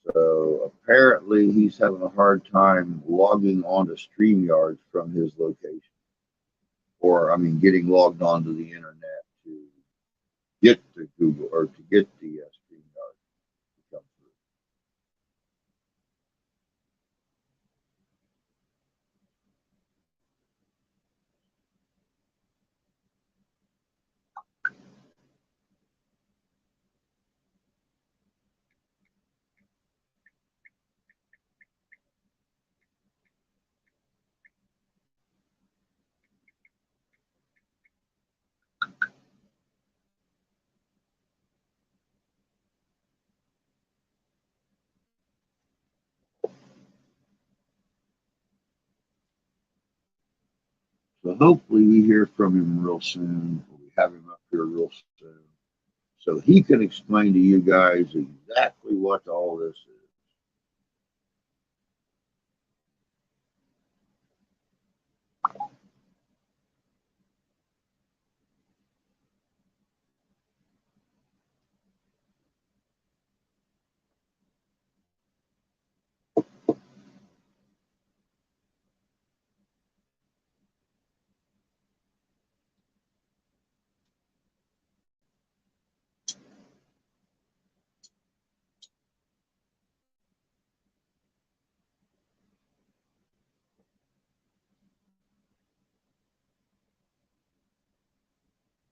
So apparently he's having a hard time logging on to StreamYard from his location. Or, I mean, getting logged onto the internet to get the Google or to get the StreamYard to come through. So hopefully we hear from him real soon. We have him up here real soon. So he can explain to you guys exactly what all this is.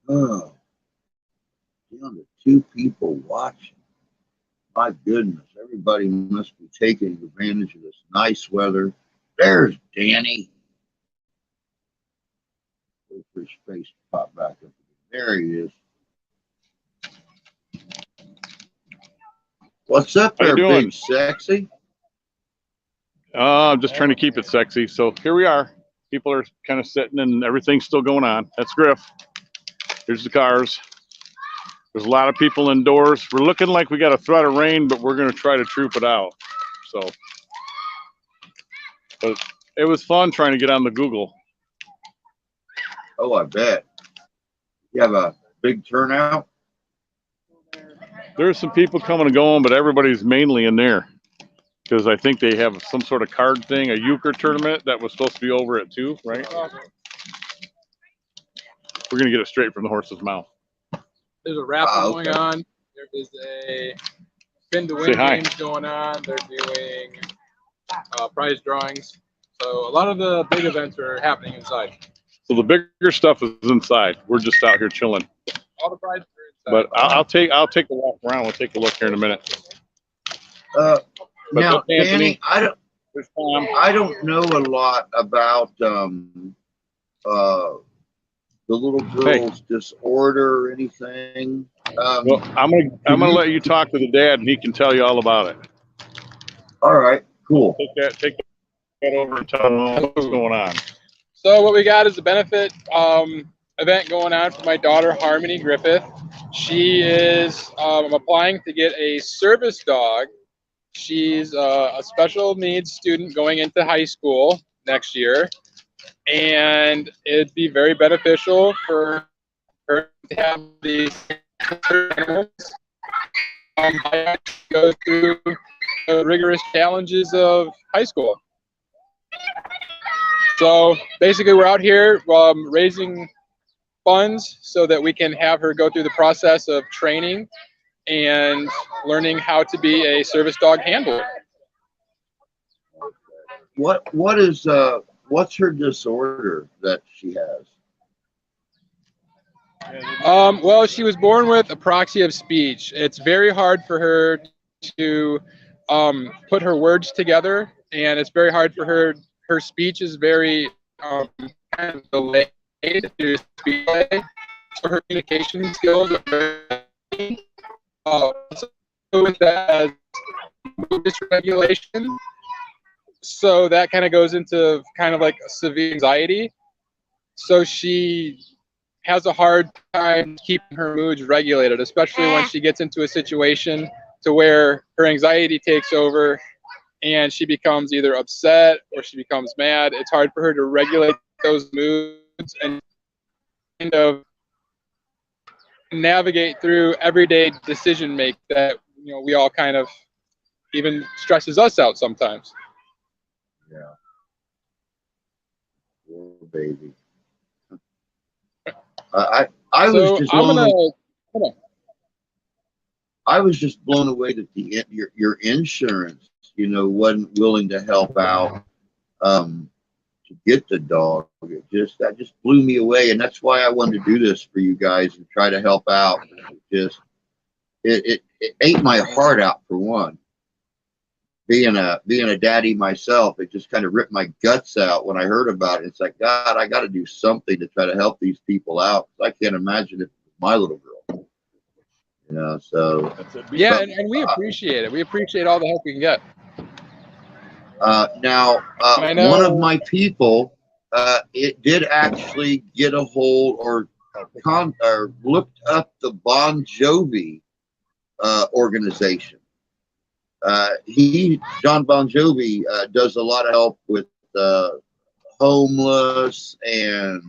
Oh, down to 2 people watching. My goodness, everybody must be taking advantage of this nice weather. There's Danny. Wait for his face to pop back up. There he is. What's up there, big sexy? I'm just trying to keep it sexy. So here we are. People are kind of sitting and everything's still going on. That's Griff. Here's the cars. There's a lot of people indoors. We're looking like we got a threat of rain, but we're going to try to troop it out. So, but it was fun trying to get on the Google. Oh, I bet. You have a big turnout? There's some people coming and going, but everybody's mainly in there because I think they have some sort of card thing, a euchre tournament that was supposed to be over at 2, right? We're going to get it straight from the horse's mouth. There's a raffle going on. There is a spin to win games going on. They're doing prize drawings. So a lot of the big events are happening inside. So the bigger stuff is inside. We're just out here chilling. All the prizes are inside. But I'll take a walk around. We'll take a look here in a minute. Now, Danny, I don't know a lot about the little girl's disorder or anything. Well, I'm gonna let you talk to the dad, and he can tell you all about it. All right, cool. Take that over and tell him what's going on. So what we got is a benefit event going on for my daughter Harmony Griffith. She is applying to get a service dog. She's a special needs student going into high school next year. And it'd be very beneficial for her to have these animals go through the rigorous challenges of high school. So basically we're out here raising funds so that we can have her go through the process of training and learning how to be a service dog handler. What's her disorder that she has? Well, she was born with apraxia of speech. It's very hard for her to put her words together, and it's very hard for her. Her speech is very kind of delayed to speech delay, so her communication skills are very so with that as mood dysregulation. So that kind of goes into kind of like severe anxiety. So she has a hard time keeping her moods regulated, especially when she gets into a situation to where her anxiety takes over and she becomes either upset or she becomes mad. It's hard for her to regulate those moods and kind of navigate through everyday decision make that, you know, we all kind of even stresses us out sometimes. Yeah. Poor baby. I was just I was just blown away that your insurance, you know, wasn't willing to help out to get the dog. That just blew me away, and that's why I wanted to do this for you guys and try to help out. It ate my heart out, for one. Being a daddy myself, it just kind of ripped my guts out when I heard about it. It's like, God, I got to do something to try to help these people out. I can't imagine if it was my little girl. You know, so yeah, and we appreciate it. We appreciate all the help we can get. Now, one of my people, it did actually get a hold or looked up the Bon Jovi organization. John Bon Jovi does a lot of help with homeless and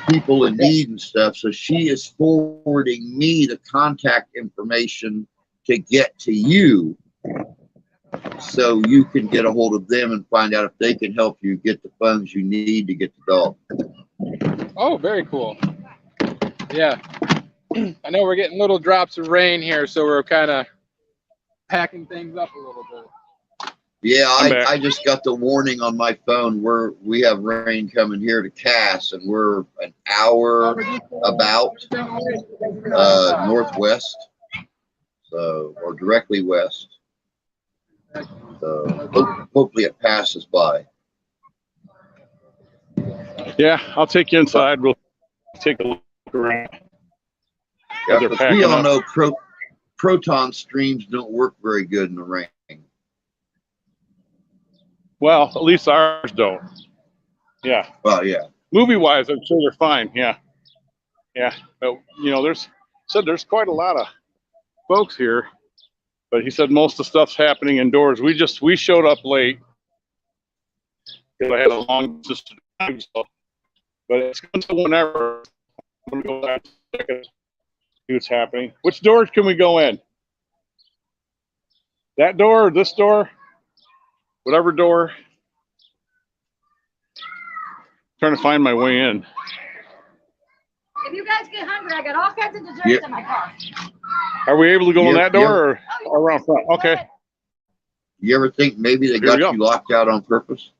people in need and stuff. So she is forwarding me the contact information to get to you, so you can get a hold of them and find out if they can help you get the funds you need to get the dog. Oh, very cool. Yeah. I know we're getting little drops of rain here, so we're kind of packing things up a little bit. Yeah, I just got the warning on my phone where we have rain coming here to Cass, and we're an hour about northwest, so, or directly west. So hopefully it passes by. Yeah, I'll take you inside. We'll take a look around. Yeah, we all know proton streams don't work very good in the rain. Well, at least ours don't. Yeah. Well, yeah. Movie-wise, I'm sure they're fine. Yeah. Yeah. But, you know, there's quite a lot of folks here. But he said most of the stuff's happening indoors. We showed up late because I had a long distance time. So, but it's going to whenever. I'm going to go back and see what's happening. Which doors can we go in? That door or this door? Whatever door. Trying to find my way in. If you guys get hungry, I got all kinds of desserts in my car. Are we able to go in that door or around front? Okay. You ever think maybe they got you locked out on purpose?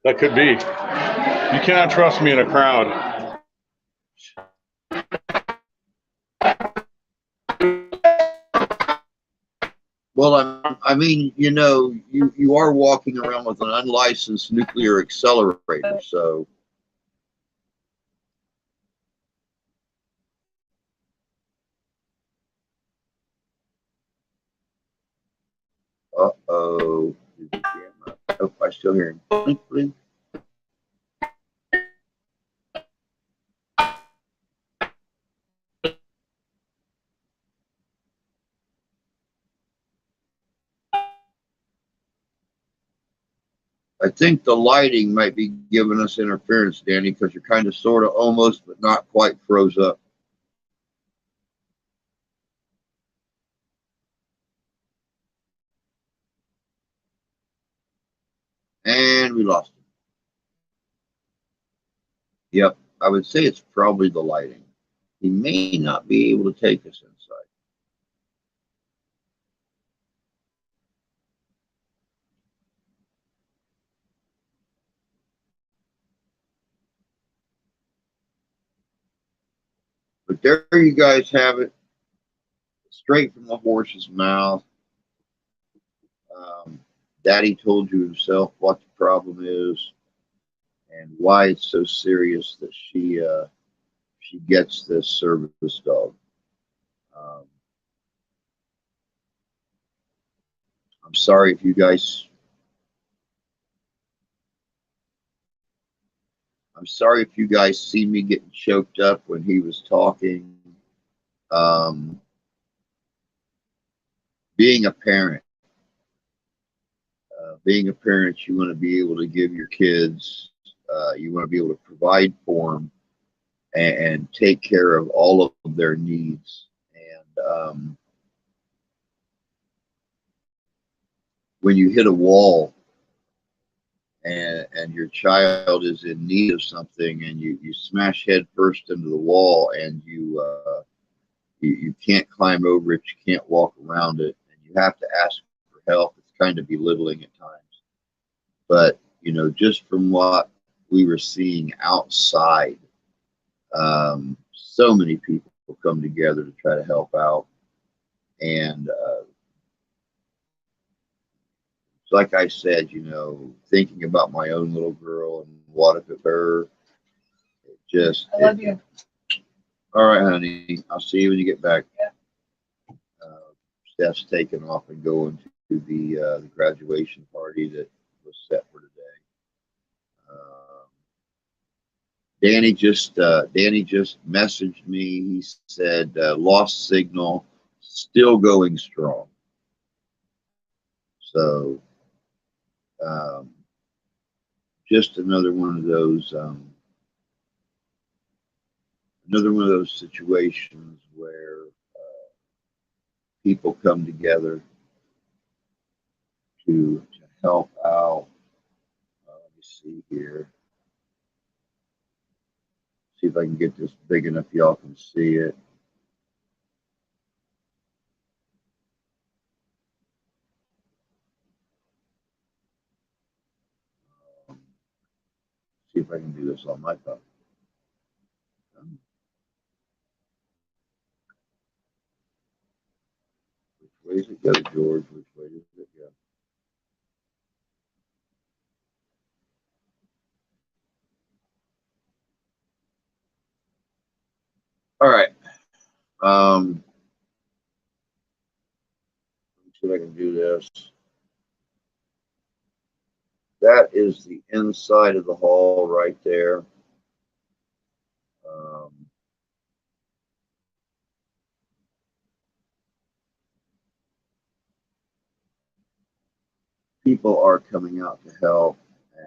That could be. You cannot trust me in a crowd. Well, I mean, you know, you are walking around with an unlicensed nuclear accelerator, so. Uh-oh. Oh, I still hear him. Blink, blink. I think the lighting might be giving us interference, Danny, because you're kind of sort of almost, but not quite froze up. And we lost him. Yep, I would say it's probably the lighting. He may not be able to take us inside. But there you guys have it, straight from the horse's mouth. Daddy told you himself what the problem is and why it's so serious that she gets this service dog. I'm sorry if you guys. I'm sorry if you guys see me getting choked up when he was talking. Being a parent, being a parent, you want to be able to give your kids, you want to be able to provide for them and take care of all of their needs. And when you hit a wall and your child is in need of something, and you smash head first into the wall, and you can't climb over it, you can't walk around it, and you have to ask for help, it's kind of belittling at times. But, you know, just from what we were seeing outside, so many people come together to try to help out. And like I said, you know, thinking about my own little girl and what if it were, it just. I love you. All right, honey. I'll see you when you get back. Yeah. Steph's taking off and going to the graduation party that was set for today. Danny just messaged me. He said lost signal, still going strong. So just another one of those situations where people come together to help out. Let me see here. See if I can get this big enough y'all can see it. See if I can do this on my phone. Which way does it go, George? Which way does it go? All right. Let me see if I can do this. That is the inside of the hall right there. People are coming out to help, and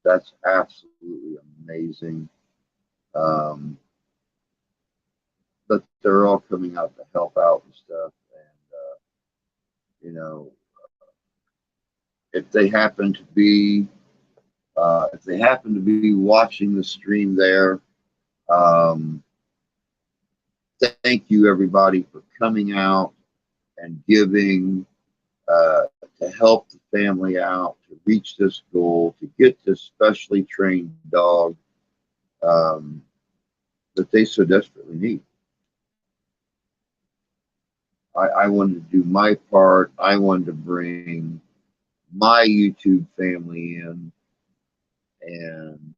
that's absolutely amazing. But they're all coming out to help out and stuff. And, you know, if they happen to be watching the stream there, thank you everybody for coming out and giving to help the family out, to reach this goal, to get this specially trained dog that they so desperately need. I wanted to do my part. I wanted to bring my YouTube family in, and,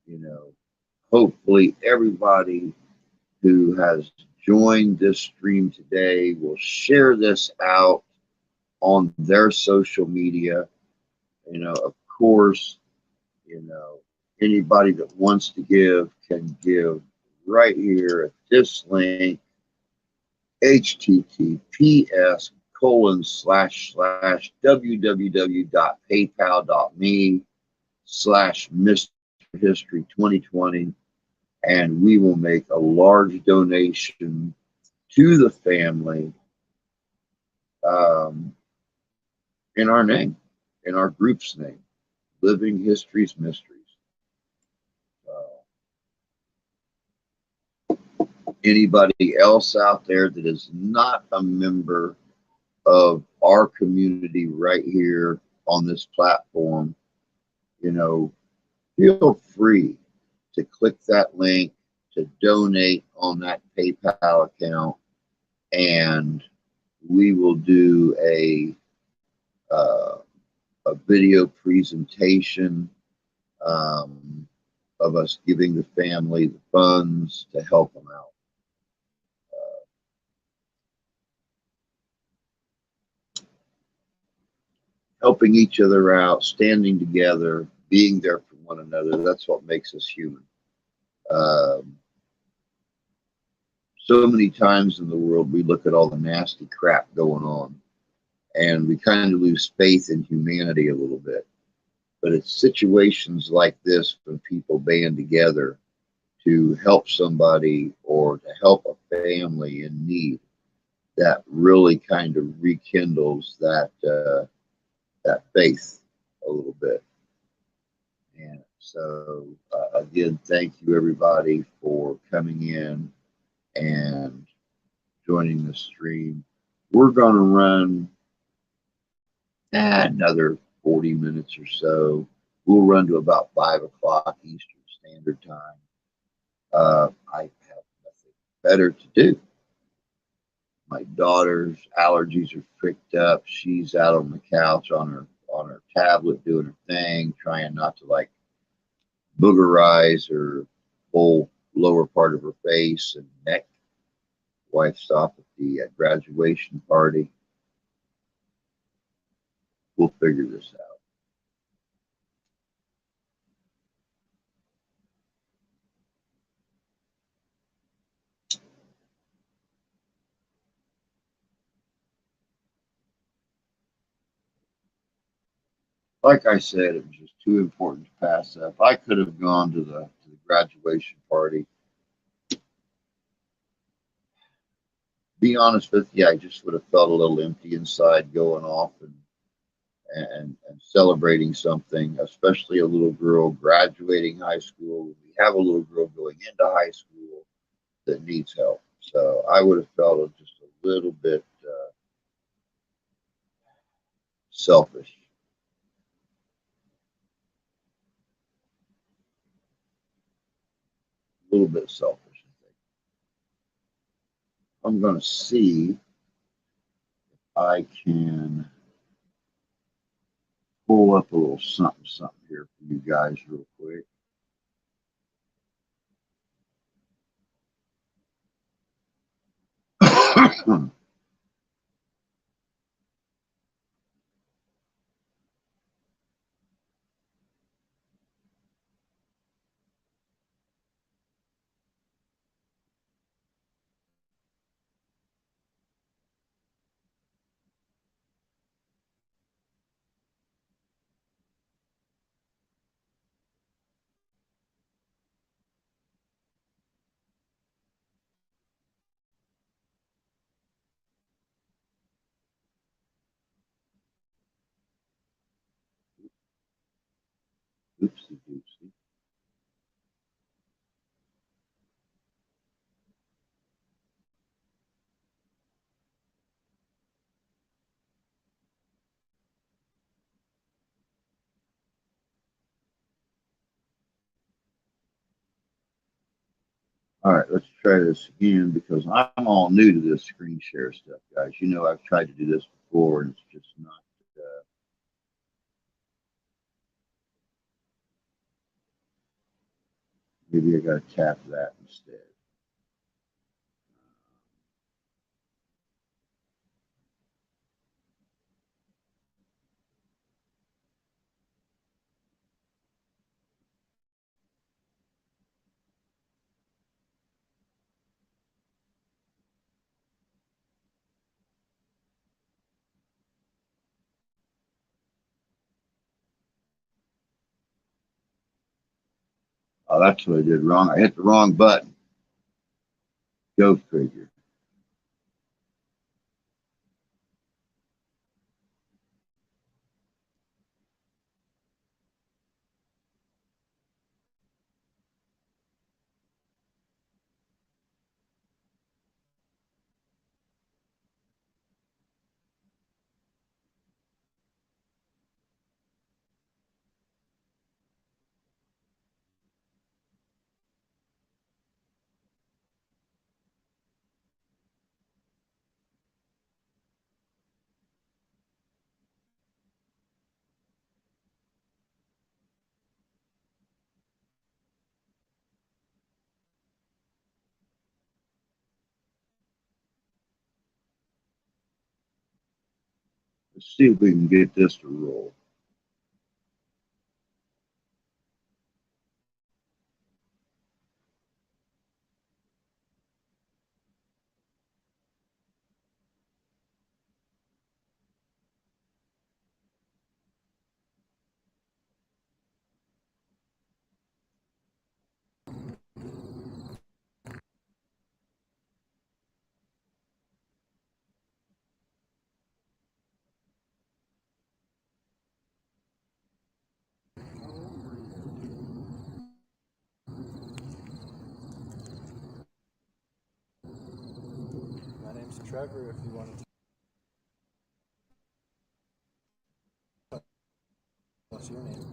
you know, hopefully everybody who has joined this stream today will share this out on their social media. You know, of course, you know, anybody that wants to give can give right here at this link, https://www.paypal.me/MrHistory2020, and we will make a large donation to the family in our name, in our group's name, Living Histories Mysteries. Anybody else out there that is not a member of our community right here on this platform, you know, feel free to click that link to donate on that PayPal account, and we will do a video presentation of us giving the family the funds to help them out. Helping each other out, standing together, being there for one another, that's what makes us human. So many times in the world we look at all the nasty crap going on, and we kind of lose faith in humanity a little bit. But it's situations like this when people band together to help somebody or to help a family in need that really kind of rekindles that that faith a little bit. And so again, thank you everybody for coming in and joining the stream. We're going to run another 40 minutes or so. We'll run to about 5 o'clock Eastern Standard Time. I have nothing better to do. My daughter's allergies are picked up. She's out on the couch on her tablet doing her thing, trying not to like boogerize her whole lower part of her face and neck. Wife's off at the graduation party. We'll figure this out. Like I said, it was just too important to pass up. I could have gone to the graduation party. Be honest with you, I just would have felt a little empty inside going off and celebrating something, especially a little girl graduating high school. We have a little girl going into high school that needs help. So I would have felt just a little bit selfish. A little bit selfish, I think. I'm going to see if I can pull up a little something here for you guys real quick. Oopsie doopsie. All right, let's try this again because I'm all new to this screen share stuff, guys. You know, I've tried to do this before and it's just not. Maybe I got to tap that instead. Oh, that's what I did wrong. I hit the wrong button. Go figure. Let's see if we can get this to roll. Trevor, if you want to tell us your name.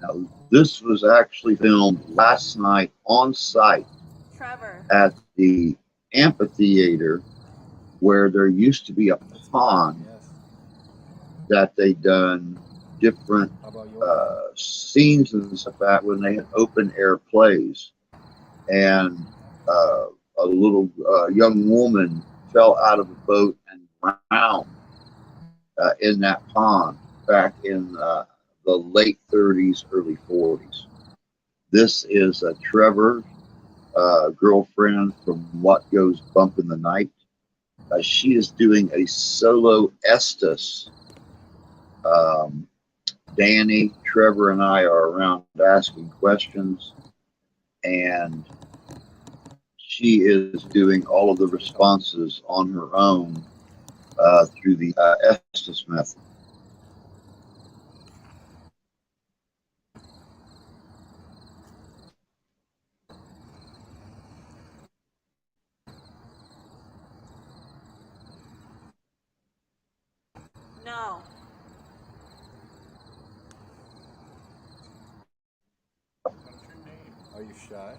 Now, this was actually filmed last night on site Trevor. at the amphitheater where there used to be a pond Yes. that they done different How about your scenes and stuff at when they had open air plays. And a little young woman fell out of a boat and drowned in that pond back in the late 30s, early 40s. This is Trevor, girlfriend from What Goes Bump in the Night. She is doing a solo Estes. Danny, Trevor, and I are around asking questions, and she is doing all of the responses on her own through the Estes method. No. Are you shy?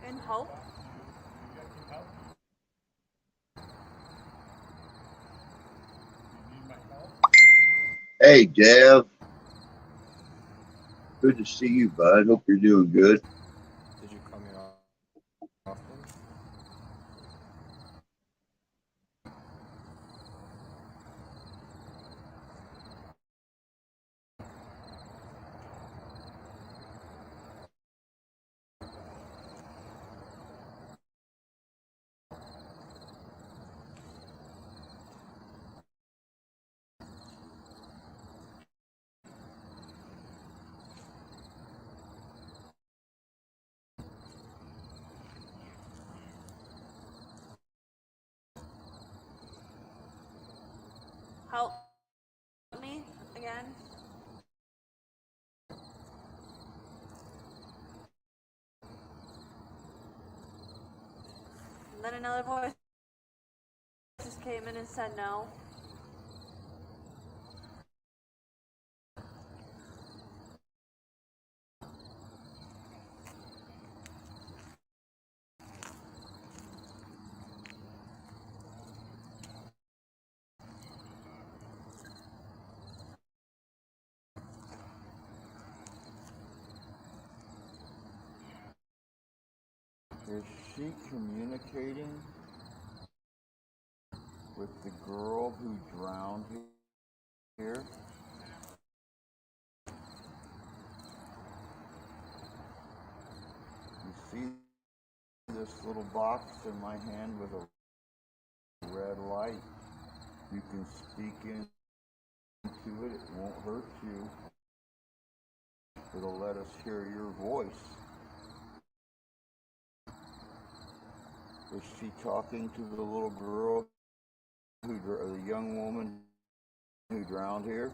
In hope? Hey, Dev. Good to see you, bud. Hope you're doing good. Did you come here often? Help me again? And then another voice just came in and said no. Is she communicating with the girl who drowned here? You see this little box in my hand with a red light? You can speak into it. It won't hurt you. It'll let us hear your voice. Is she talking to the little girl, the young woman who drowned here?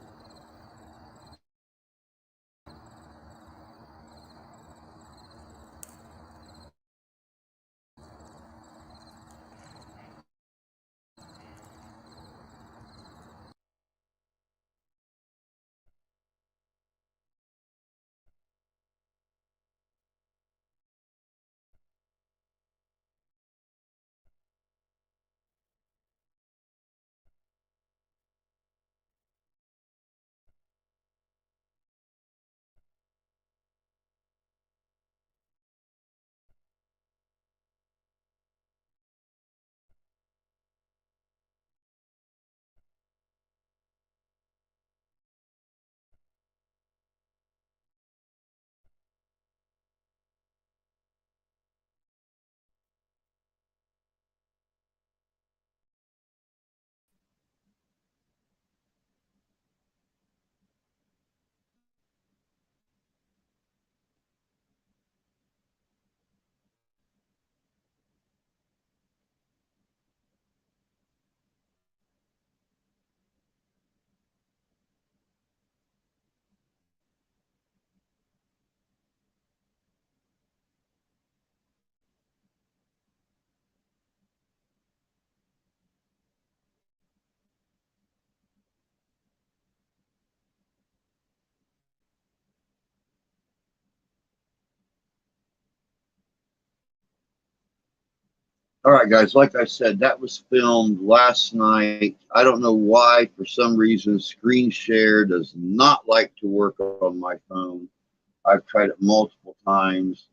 All right, guys, like I said, that was filmed last night. I don't know why, for some reason, screen share does not like to work on my phone. I've tried it multiple times,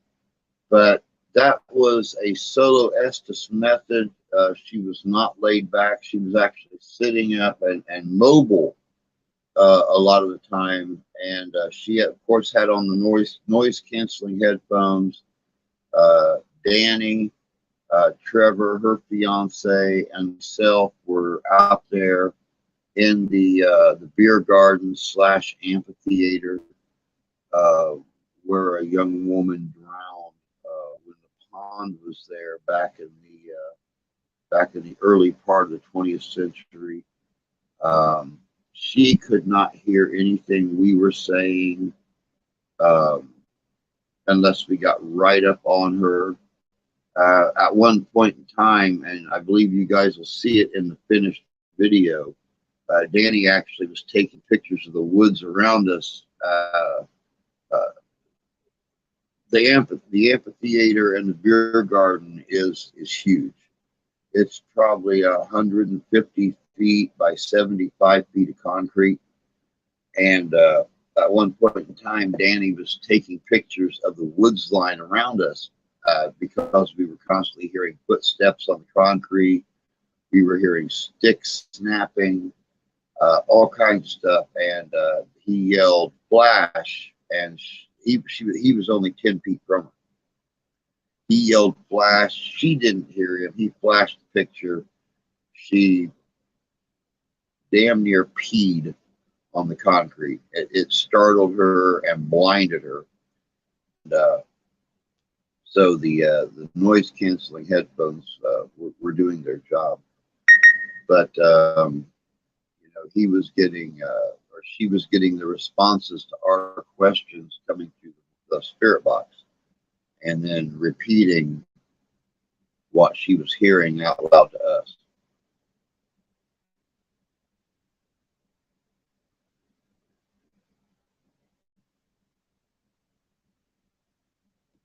but that was a solo Estes method. She was not laid back. She was actually sitting up and mobile a lot of the time. And she, of course, had on the noise canceling headphones. Danny, Trevor, her fiance, and myself were out there in the beer garden / amphitheater, where a young woman drowned when the pond was there back in the early part of the 20th century. She could not hear anything we were saying unless we got right up on her. At one point in time, and I believe you guys will see it in the finished video, Danny actually was taking pictures of the woods around us. The amphitheater and the beer garden is huge. It's probably 150 feet by 75 feet of concrete. And at one point in time, Danny was taking pictures of the woods line around us because we were constantly hearing footsteps on the concrete. We were hearing sticks snapping, all kinds of stuff. And he yelled, "Flash!" And he was only 10 feet from her. He yelled, "Flash!" She didn't hear him. He flashed the picture. She damn near peed on the concrete. It startled her and blinded her. And, so the noise canceling headphones were doing their job. But he was getting or she was getting the responses to our questions coming through the spirit box, and then repeating what she was hearing out loud to us.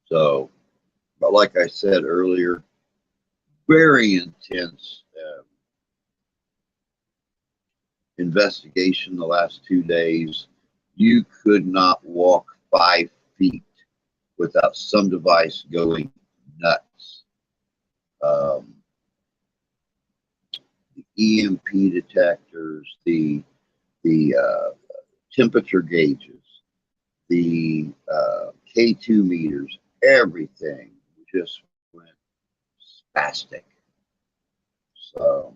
So, but like I said earlier, very intense investigation the last 2 days. You could not walk 5 feet without some device going nuts. The EMP detectors, the temperature gauges, the K2 meters, everything just went spastic. So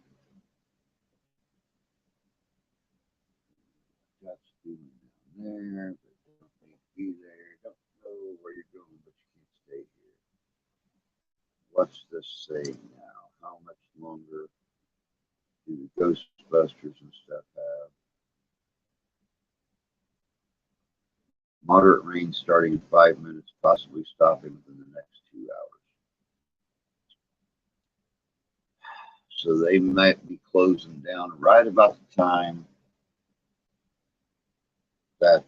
that's doing down there, but don't need to be there. Don't know where you're going, but you can't stay here. What's this saying now? How much longer do the Ghostbusters and stuff have? Moderate rain starting in 5 minutes, possibly stopping within the next 2 hours. So they might be closing down right about the time that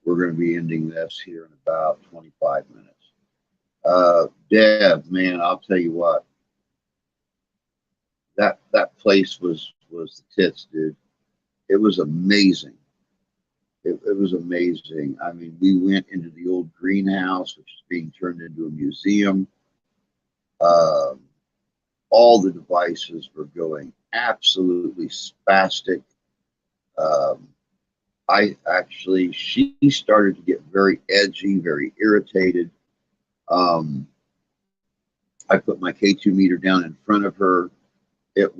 we're going to be ending this here in about 25 minutes. Deb, man, I'll tell you what, that place was the tits, dude. It was amazing. It was amazing. I mean, we went into the old greenhouse, which is being turned into a museum. All the devices were going absolutely spastic. She started to get very edgy, very irritated. I put my K2 meter down in front of her. It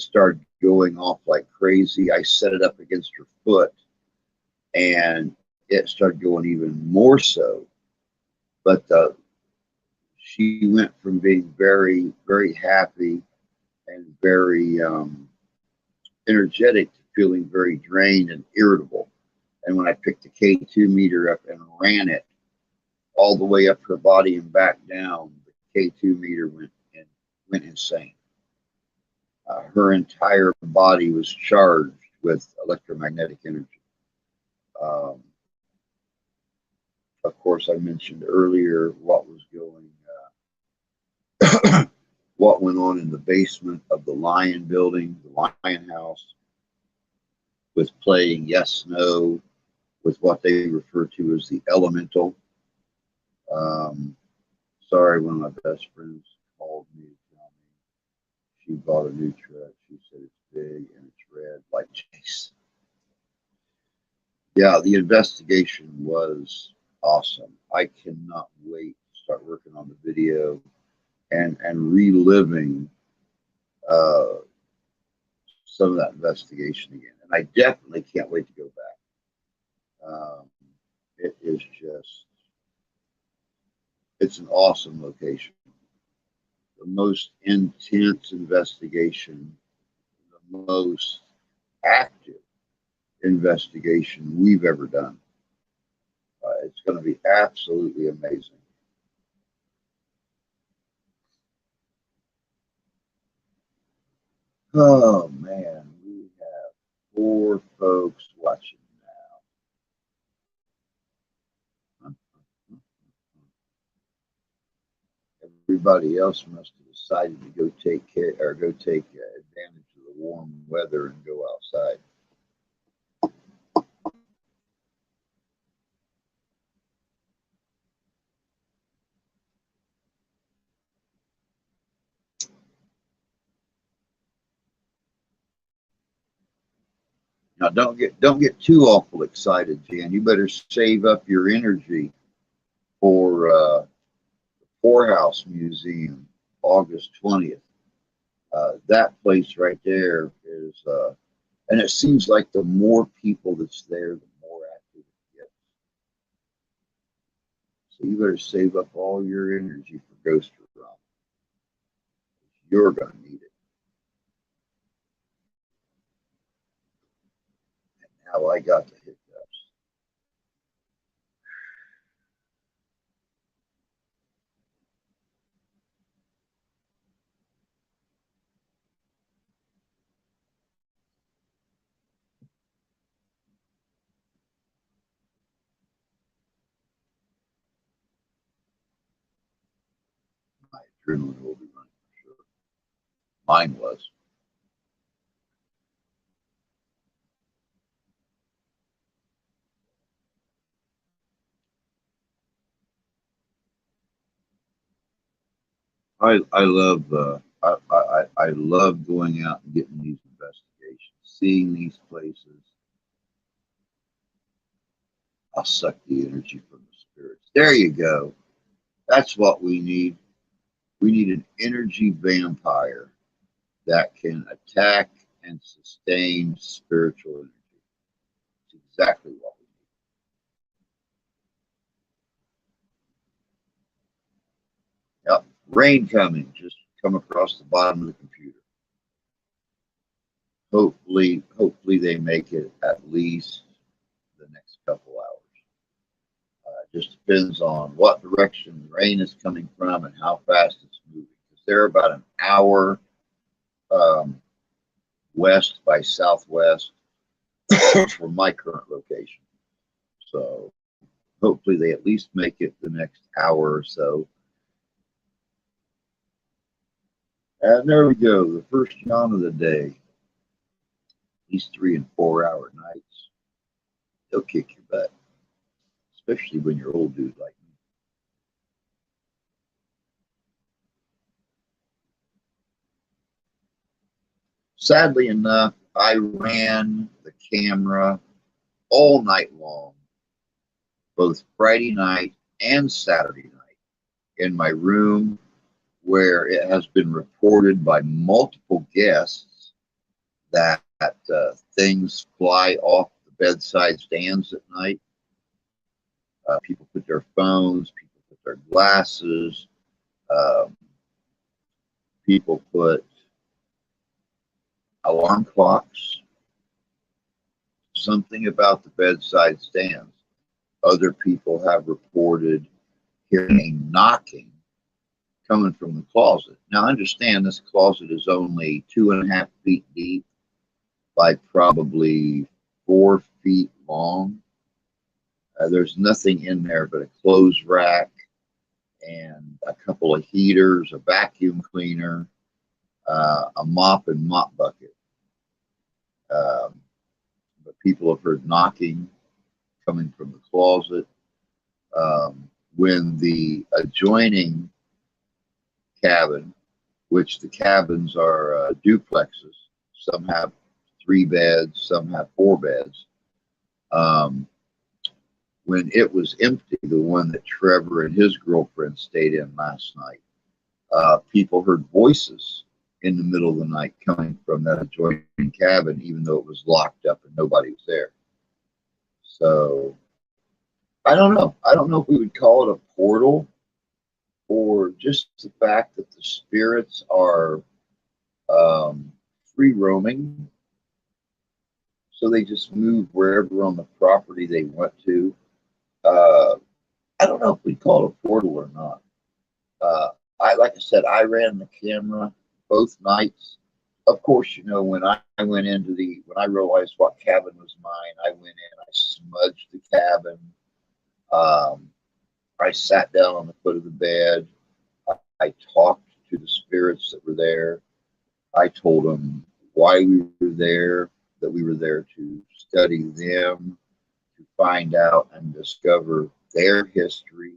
started going off like crazy. I set it up against her foot, and it started going even more so. But she went from being very, very happy and very energetic to feeling very drained and irritable. And when I picked the K2 meter up and ran it all the way up her body and back down, the K2 meter went insane. Her entire body was charged with electromagnetic energy. Of course, I mentioned earlier what was going what went on in the basement of the Lion building, the Lion House, with playing yes, no, with what they refer to as the elemental. Sorry, one of my best friends called me to tell me she bought a new truck. She said it's big and it's red like Chase. Yeah, the investigation was awesome. I cannot wait to start working on the video and reliving some of that investigation again. And I definitely can't wait to go back. It is just, it's an awesome location. The most intense investigation, the most active investigation we've ever done. It's going to be absolutely amazing. Oh man, we have 4 folks watching now. Everybody else must have decided to go take advantage of the warm weather and go outside. Now don't get too awful excited, Jan. You better save up your energy for the Poorhouse Museum, August 20th. That place right there is, and it seems like the more people that's there, the more active it gets. So you better save up all your energy for Ghost Run. You're going to need it. And now I got the hiccups. My adrenaline will be running for sure. Mine was. I love I love going out and getting these investigations, seeing these places. I'll suck the energy from the spirits. There you go. That's what we need. We need an energy vampire that can attack and sustain spiritual energy. It's exactly what we need. Yep. Rain coming. Just come across the bottom of the computer. Hopefully they make it at least the next couple hours. Just depends on what direction the rain is coming from and how fast it's moving. Because they're about an hour west by southwest from my current location. So hopefully they at least make it the next hour or so. And there we go, the first yawn of the day. These 3 and 4 hour nights, they'll kick your butt, especially when you're old dude like me. Sadly enough, I ran the camera all night long, both Friday night and Saturday night, in my room, where it has been reported by multiple guests that things fly off the bedside stands at night. People put their phones, people put their glasses, people put alarm clocks, something about the bedside stands. Other people have reported hearing knocking coming from the closet. Now, understand this closet is only 2.5 feet deep by probably 4 feet long. There's nothing in there but a clothes rack and a couple of heaters, a vacuum cleaner, a mop and mop bucket. But people have heard knocking coming from the closet. When the adjoining cabin, which the cabins are duplexes, some have 3 beds, some have 4 beds. When it was empty, the one that Trevor and his girlfriend stayed in last night, people heard voices in the middle of the night coming from that adjoining cabin, even though it was locked up and nobody was there. So I don't know. I don't know if we would call it a portal or just the fact that the spirits are free roaming. So they just move wherever on the property they want to. I don't know if we'd call it a portal or not. Like I said, I ran the camera both nights. Of course, you know, when I went into when I realized what cabin was mine, I went in, I smudged the cabin. I sat down on the foot of the bed. I talked to the spirits that were there. I told them why we were there, that we were there to study them, to find out and discover their history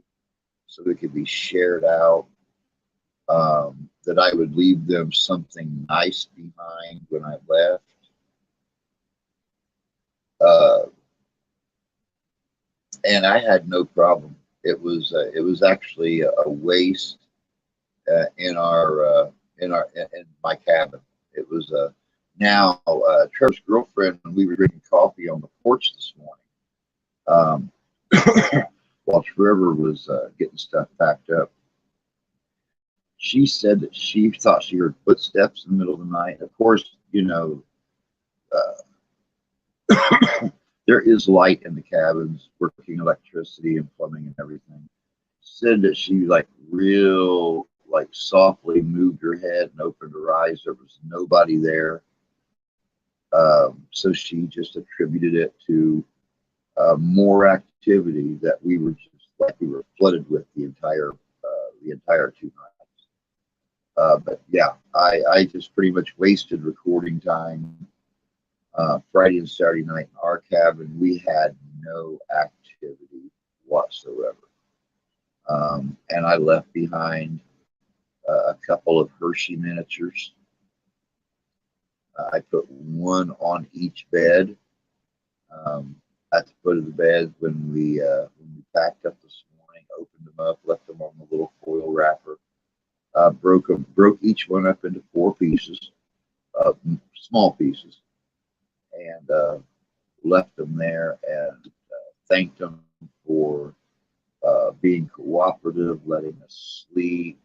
so it could be shared out, that I would leave them something nice behind when I left. And I had no problem. It was actually a waste in my cabin. It was Trevor's girlfriend, when we were drinking coffee on the porch this morning, while Trevor was getting stuff packed up, she said that she thought she heard footsteps in the middle of the night. Of course, you know, there is light in the cabins, working electricity and plumbing and everything. Said that she real softly moved her head and opened her eyes. There was nobody there. So she just attributed it to more activity that we were flooded with the entire 2 nights. But yeah, I just pretty much wasted recording time. Friday and Saturday night in our cabin, we had no activity whatsoever. And I left behind a couple of Hershey miniatures. I put one on each bed, at the foot of the bed when we packed up this morning, opened them up, left them on the little foil wrapper, broke each one up into 4 pieces, small pieces, and left them there and thanked them for being cooperative, letting us sleep,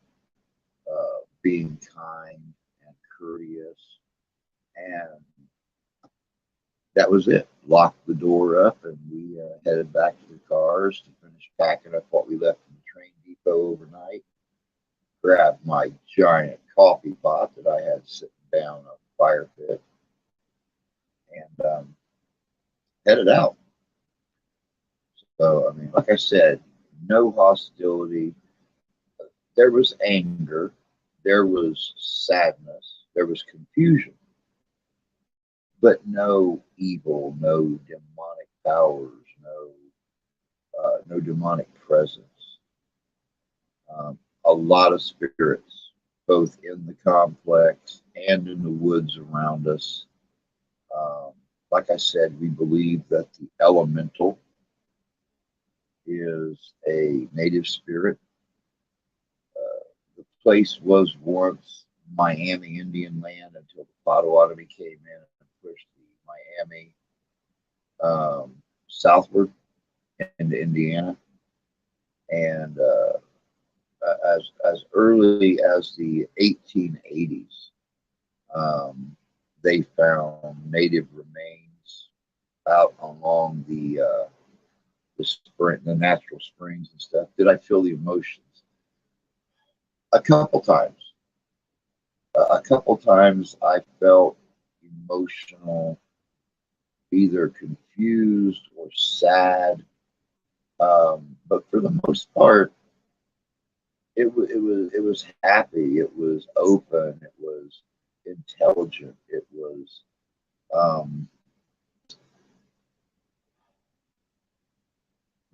being kind and courteous, and that was it. Locked the door up, and we headed back to the cars to finish packing up what we left in the train depot overnight. Grabbed my giant coffee pot that I had sitting down on the fire pit, and headed out. So, I mean, like I said, no hostility. There was anger. There was sadness. There was confusion. But no evil, no demonic powers, no demonic presence. A lot of spirits, both in the complex and in the woods around us. Like I said, we believe that the elemental is a native spirit. The place was once Miami Indian land until the Potawatomi came in and pushed the Miami southward into Indiana. And as early as the 1880s, they found native remains out along the natural springs and stuff. Did I feel the emotions? A couple times. A couple times I felt emotional, either confused or sad. But for the most part, it was happy. It was open. It was intelligent. It was um,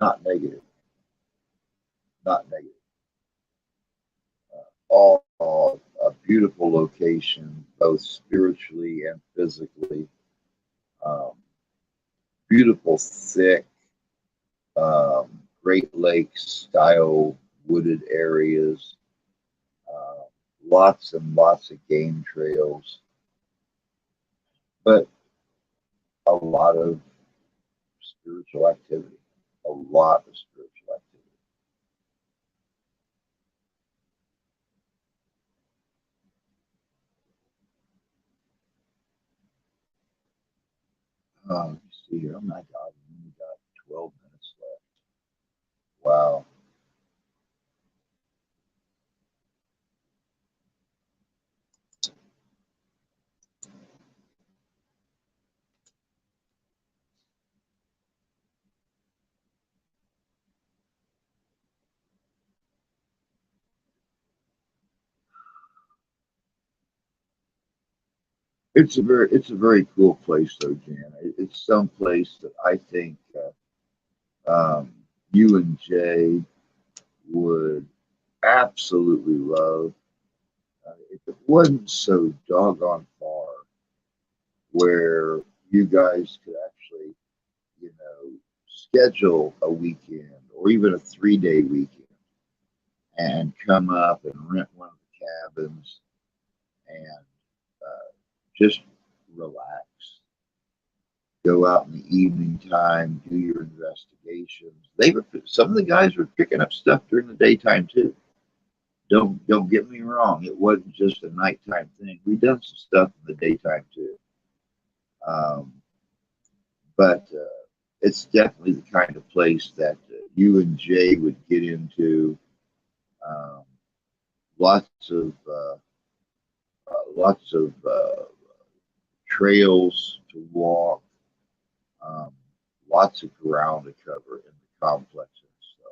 not negative. Not negative. All a beautiful location, both spiritually and physically. Um, Beautiful, thick, Great Lakes style wooded areas. Uh, Lots and lots of game trails, but a lot of spiritual activity. A lot of spiritual activity. You see here, oh my God, we only got 12 minutes left. Wow. It's a very cool place though, Jan. It's some place that I think you and Jay would absolutely love. If it wasn't so doggone far, where you guys could actually, schedule a weekend or even a 3-day weekend and come up and rent one of the cabins and just relax. Go out in the evening time, do your investigations. Some of the guys were picking up stuff during the daytime too. Don't get me wrong. It wasn't just a nighttime thing. We done some stuff in the daytime too. Um, but it's definitely the kind of place that you and Jay would get into. Um, lots of trails to walk. Um, Lots of ground to cover in the complexes. So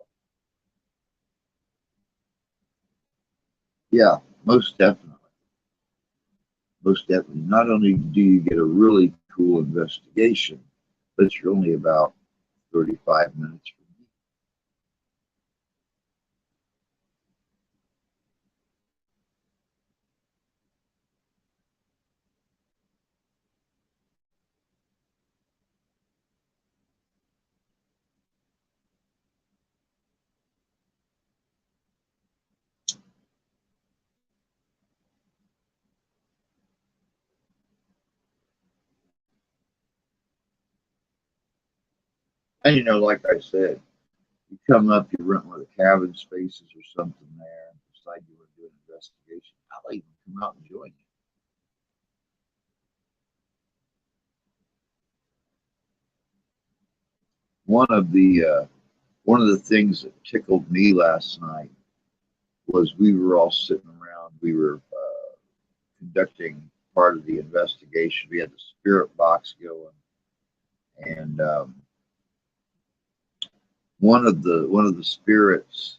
yeah, most definitely. Most definitely. Not only do you get a really cool investigation, but you're only about 35 minutes from me. And like I said, you come up, you rent one of the cabin spaces or something there, and decide you want to do an investigation. I'll even come out and join you. One of the one of the things that tickled me last night was we were all sitting around. We were conducting part of the investigation. We had the spirit box going, and one of the spirits,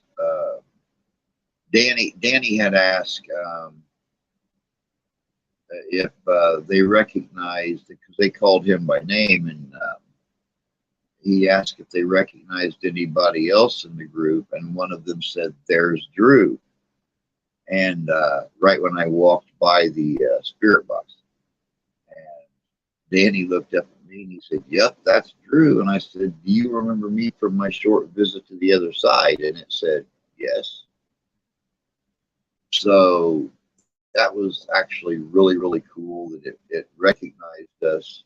Danny had asked if they recognized, because they called him by name, and he asked if they recognized anybody else in the group, and one of them said, "There's Drew." And right when I walked by the spirit box, and Danny looked up at me and he said, "Yep, that's Drew." And I said, "Do you remember me from my short visit to the other side?" And it said, "Yes." So that was actually really, really cool that it recognized us.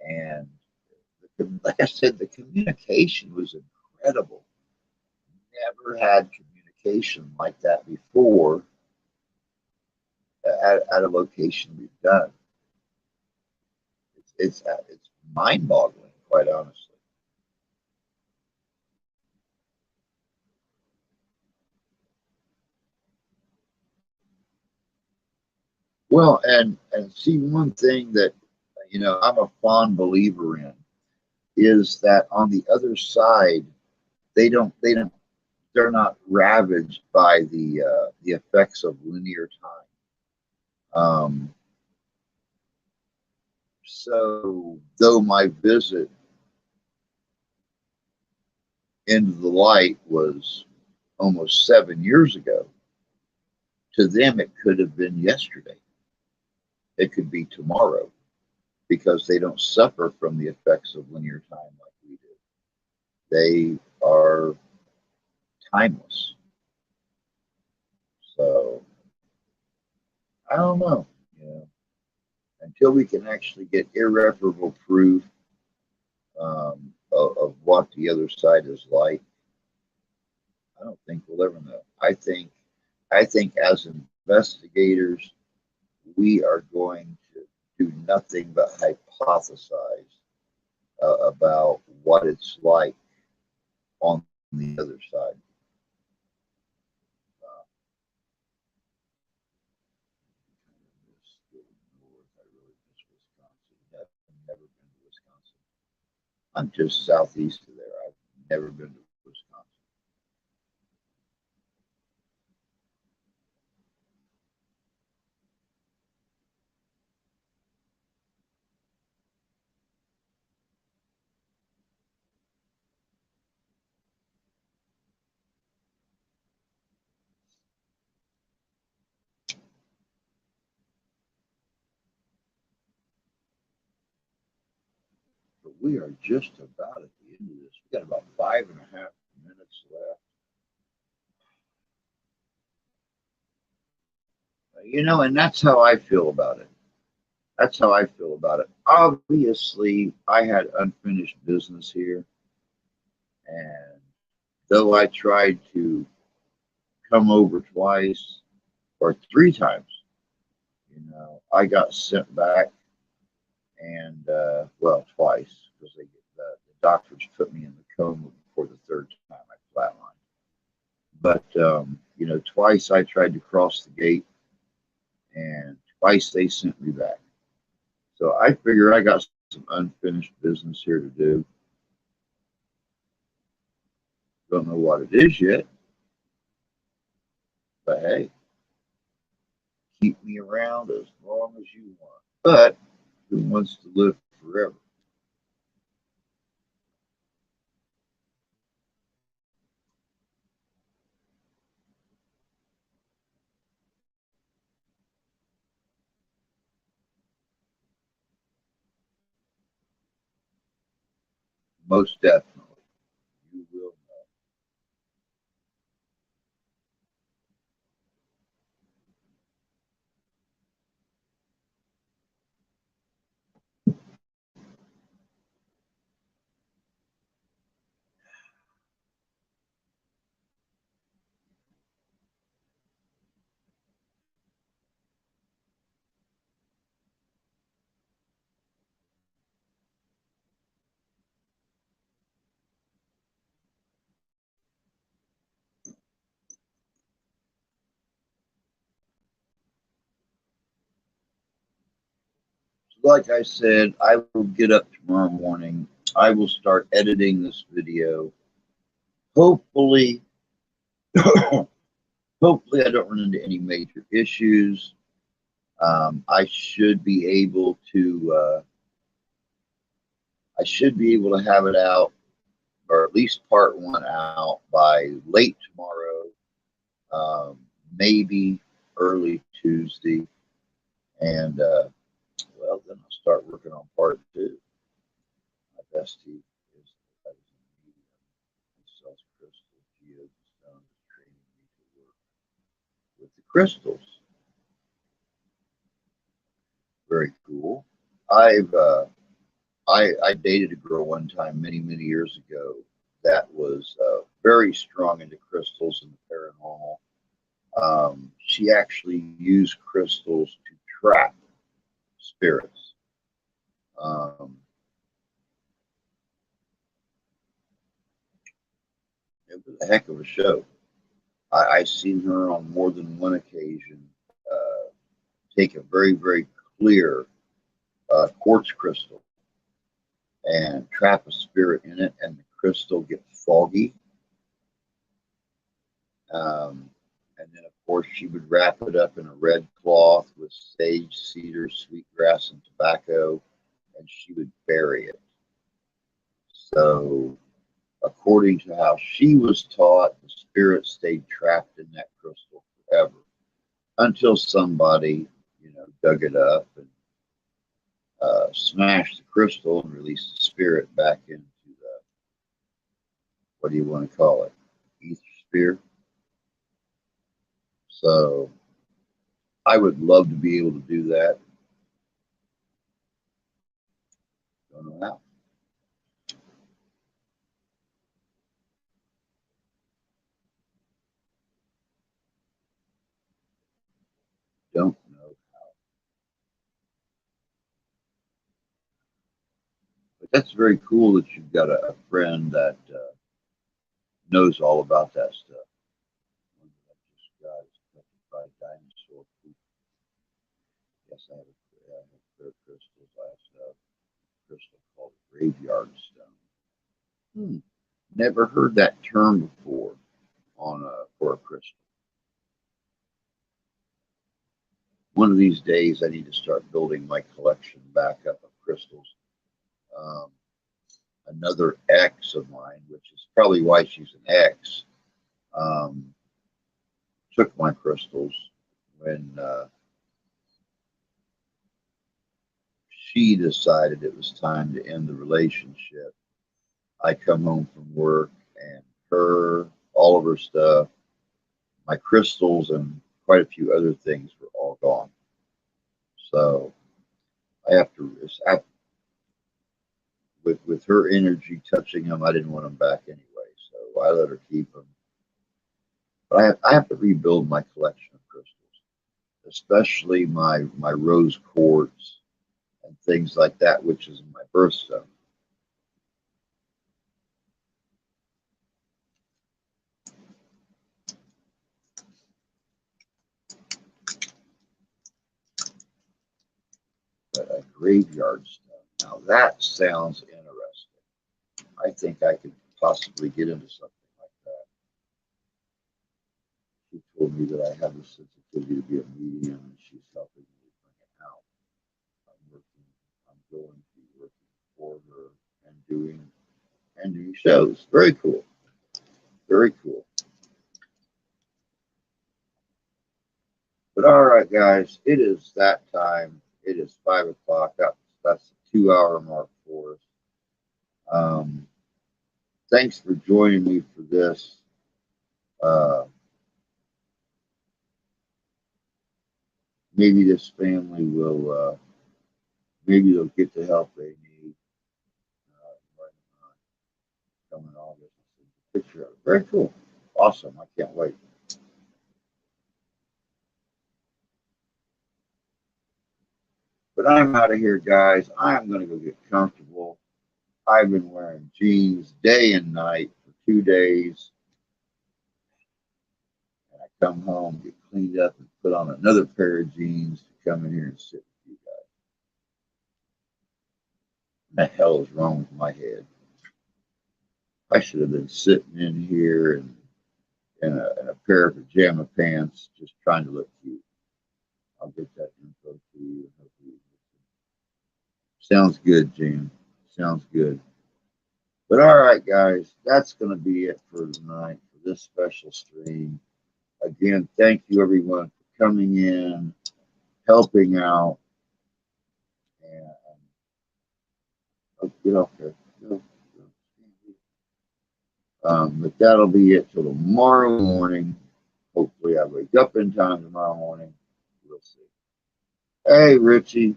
And like I said, the communication was incredible. Never had communication like that before at a location we've done. It's mind-boggling, quite honestly. Well, and see, one thing that I'm a fond believer in is that on the other side, they don't they're not ravaged by the effects of linear time. So though my visit into the light was almost 7 years ago, to them it could have been yesterday. It could be tomorrow, because they don't suffer from the effects of linear time like we do. They are timeless. So I don't know, you know, until we can actually get irreparable proof of what the other side is like, I don't think we'll ever know. I think as investigators, we are going to do nothing but hypothesize about what it's like on the other side. Never been to Wisconsin. I'm just southeast of there. I've never been to Wisconsin. But we are just about at the end of this. We got about 5.5 minutes left. You know, and that's how I feel about it. That's how I feel about it. Obviously, I had unfinished business here. And though I tried to come over twice or 3 times, you know, I got sent back, and well, twice, because the doctors put me in the coma before the 3rd time I flatlined. But you know, twice I tried to cross the gate, and twice they sent me back. So I figure I got some unfinished business here to do. Don't know what it is yet, but hey, keep me around as long as you want. But who wants to live forever? Most definitely. You will know. So like I said, I will get up tomorrow morning. I will start editing this video. Hopefully, hopefully I don't run into any major issues. I should be able to have it out, or at least part 1 out, by late tomorrow, maybe early Tuesday, and well, then I'll start working on part 2. My bestie is sells crystals, geodes, and stones, training me to work with the crystals. Very cool. I dated a girl one time many years ago that was very strong into crystals and the paranormal. She actually used crystals to trap spirits. It was a heck of a show. I've seen her on more than one occasion take a very clear quartz crystal and trap a spirit in it, and the crystal gets foggy. And then, of course, she would wrap it up in a red cloth with sage, cedar, sweetgrass, and tobacco, and she would bury it. So, according to how she was taught, the spirit stayed trapped in that crystal forever until somebody, dug it up and smashed the crystal and released the spirit back into the, what do you want to call it, ether sphere. So I would love to be able to do that. Don't know how. Don't know how. But that's very cool that you've got a friend that knows all about that stuff. One that I just got is petrified dinosaur poop. Yes, I have clear crystals. I have a crystal called graveyard stone. Never heard that term before for a crystal. One of these days, I need to start building my collection back up of crystals. Another ex of mine, which is probably why she's an ex, took my crystals when she decided it was time to end the relationship. I come home from work and all of her stuff, my crystals, and quite a few other things were all gone. So with her energy touching them, I didn't want them back anyway. So I let her keep them. But I have to rebuild my collection of crystals, especially my rose quartz and things like that, which is my birthstone. But a graveyard stone. Now that sounds interesting. I think I could possibly get into something like that. She told me that I have the sensitivity to be a medium, and she's helping me bring it out. I'm going to be working for her and doing shows. Very cool. Very cool. But all right, guys, it is that time. It is 5 o'clock. That's the 2-hour mark for us. Thanks for joining me for this. Maybe this family will, maybe they'll get the help they need. Coming August. Picture of it. Very cool. Awesome. I can't wait. But I'm out of here, guys. I'm going to go get comfortable. I've been wearing jeans day and night for 2 days. And I come home, get cleaned up, and put on another pair of jeans to come in here and sit with you guys. What the hell is wrong with my head? I should have been sitting in here in a pair of pajama pants, just trying to look cute. I'll get that info to you. Sounds good, Jan. Sounds good. But all right, guys, that's going to be it for tonight for this special stream. Again, thank you everyone for coming in, helping out, and get off there. But that'll be it till tomorrow morning. Hopefully, I wake up in time tomorrow morning. We'll see. Hey, Richie.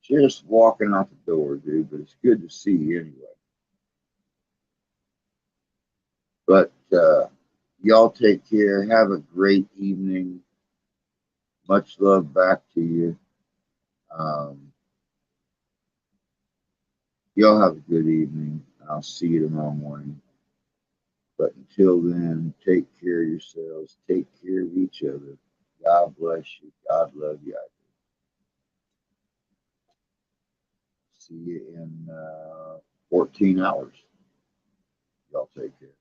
Just walking out the door, dude, but it's good to see you anyway. But y'all take care. Have a great evening. Much love back to you. Y'all have a good evening. I'll see you tomorrow morning. But until then, take care of yourselves. Take care of each other. God bless you. God love you. See you in 14 hours. Y'all take care.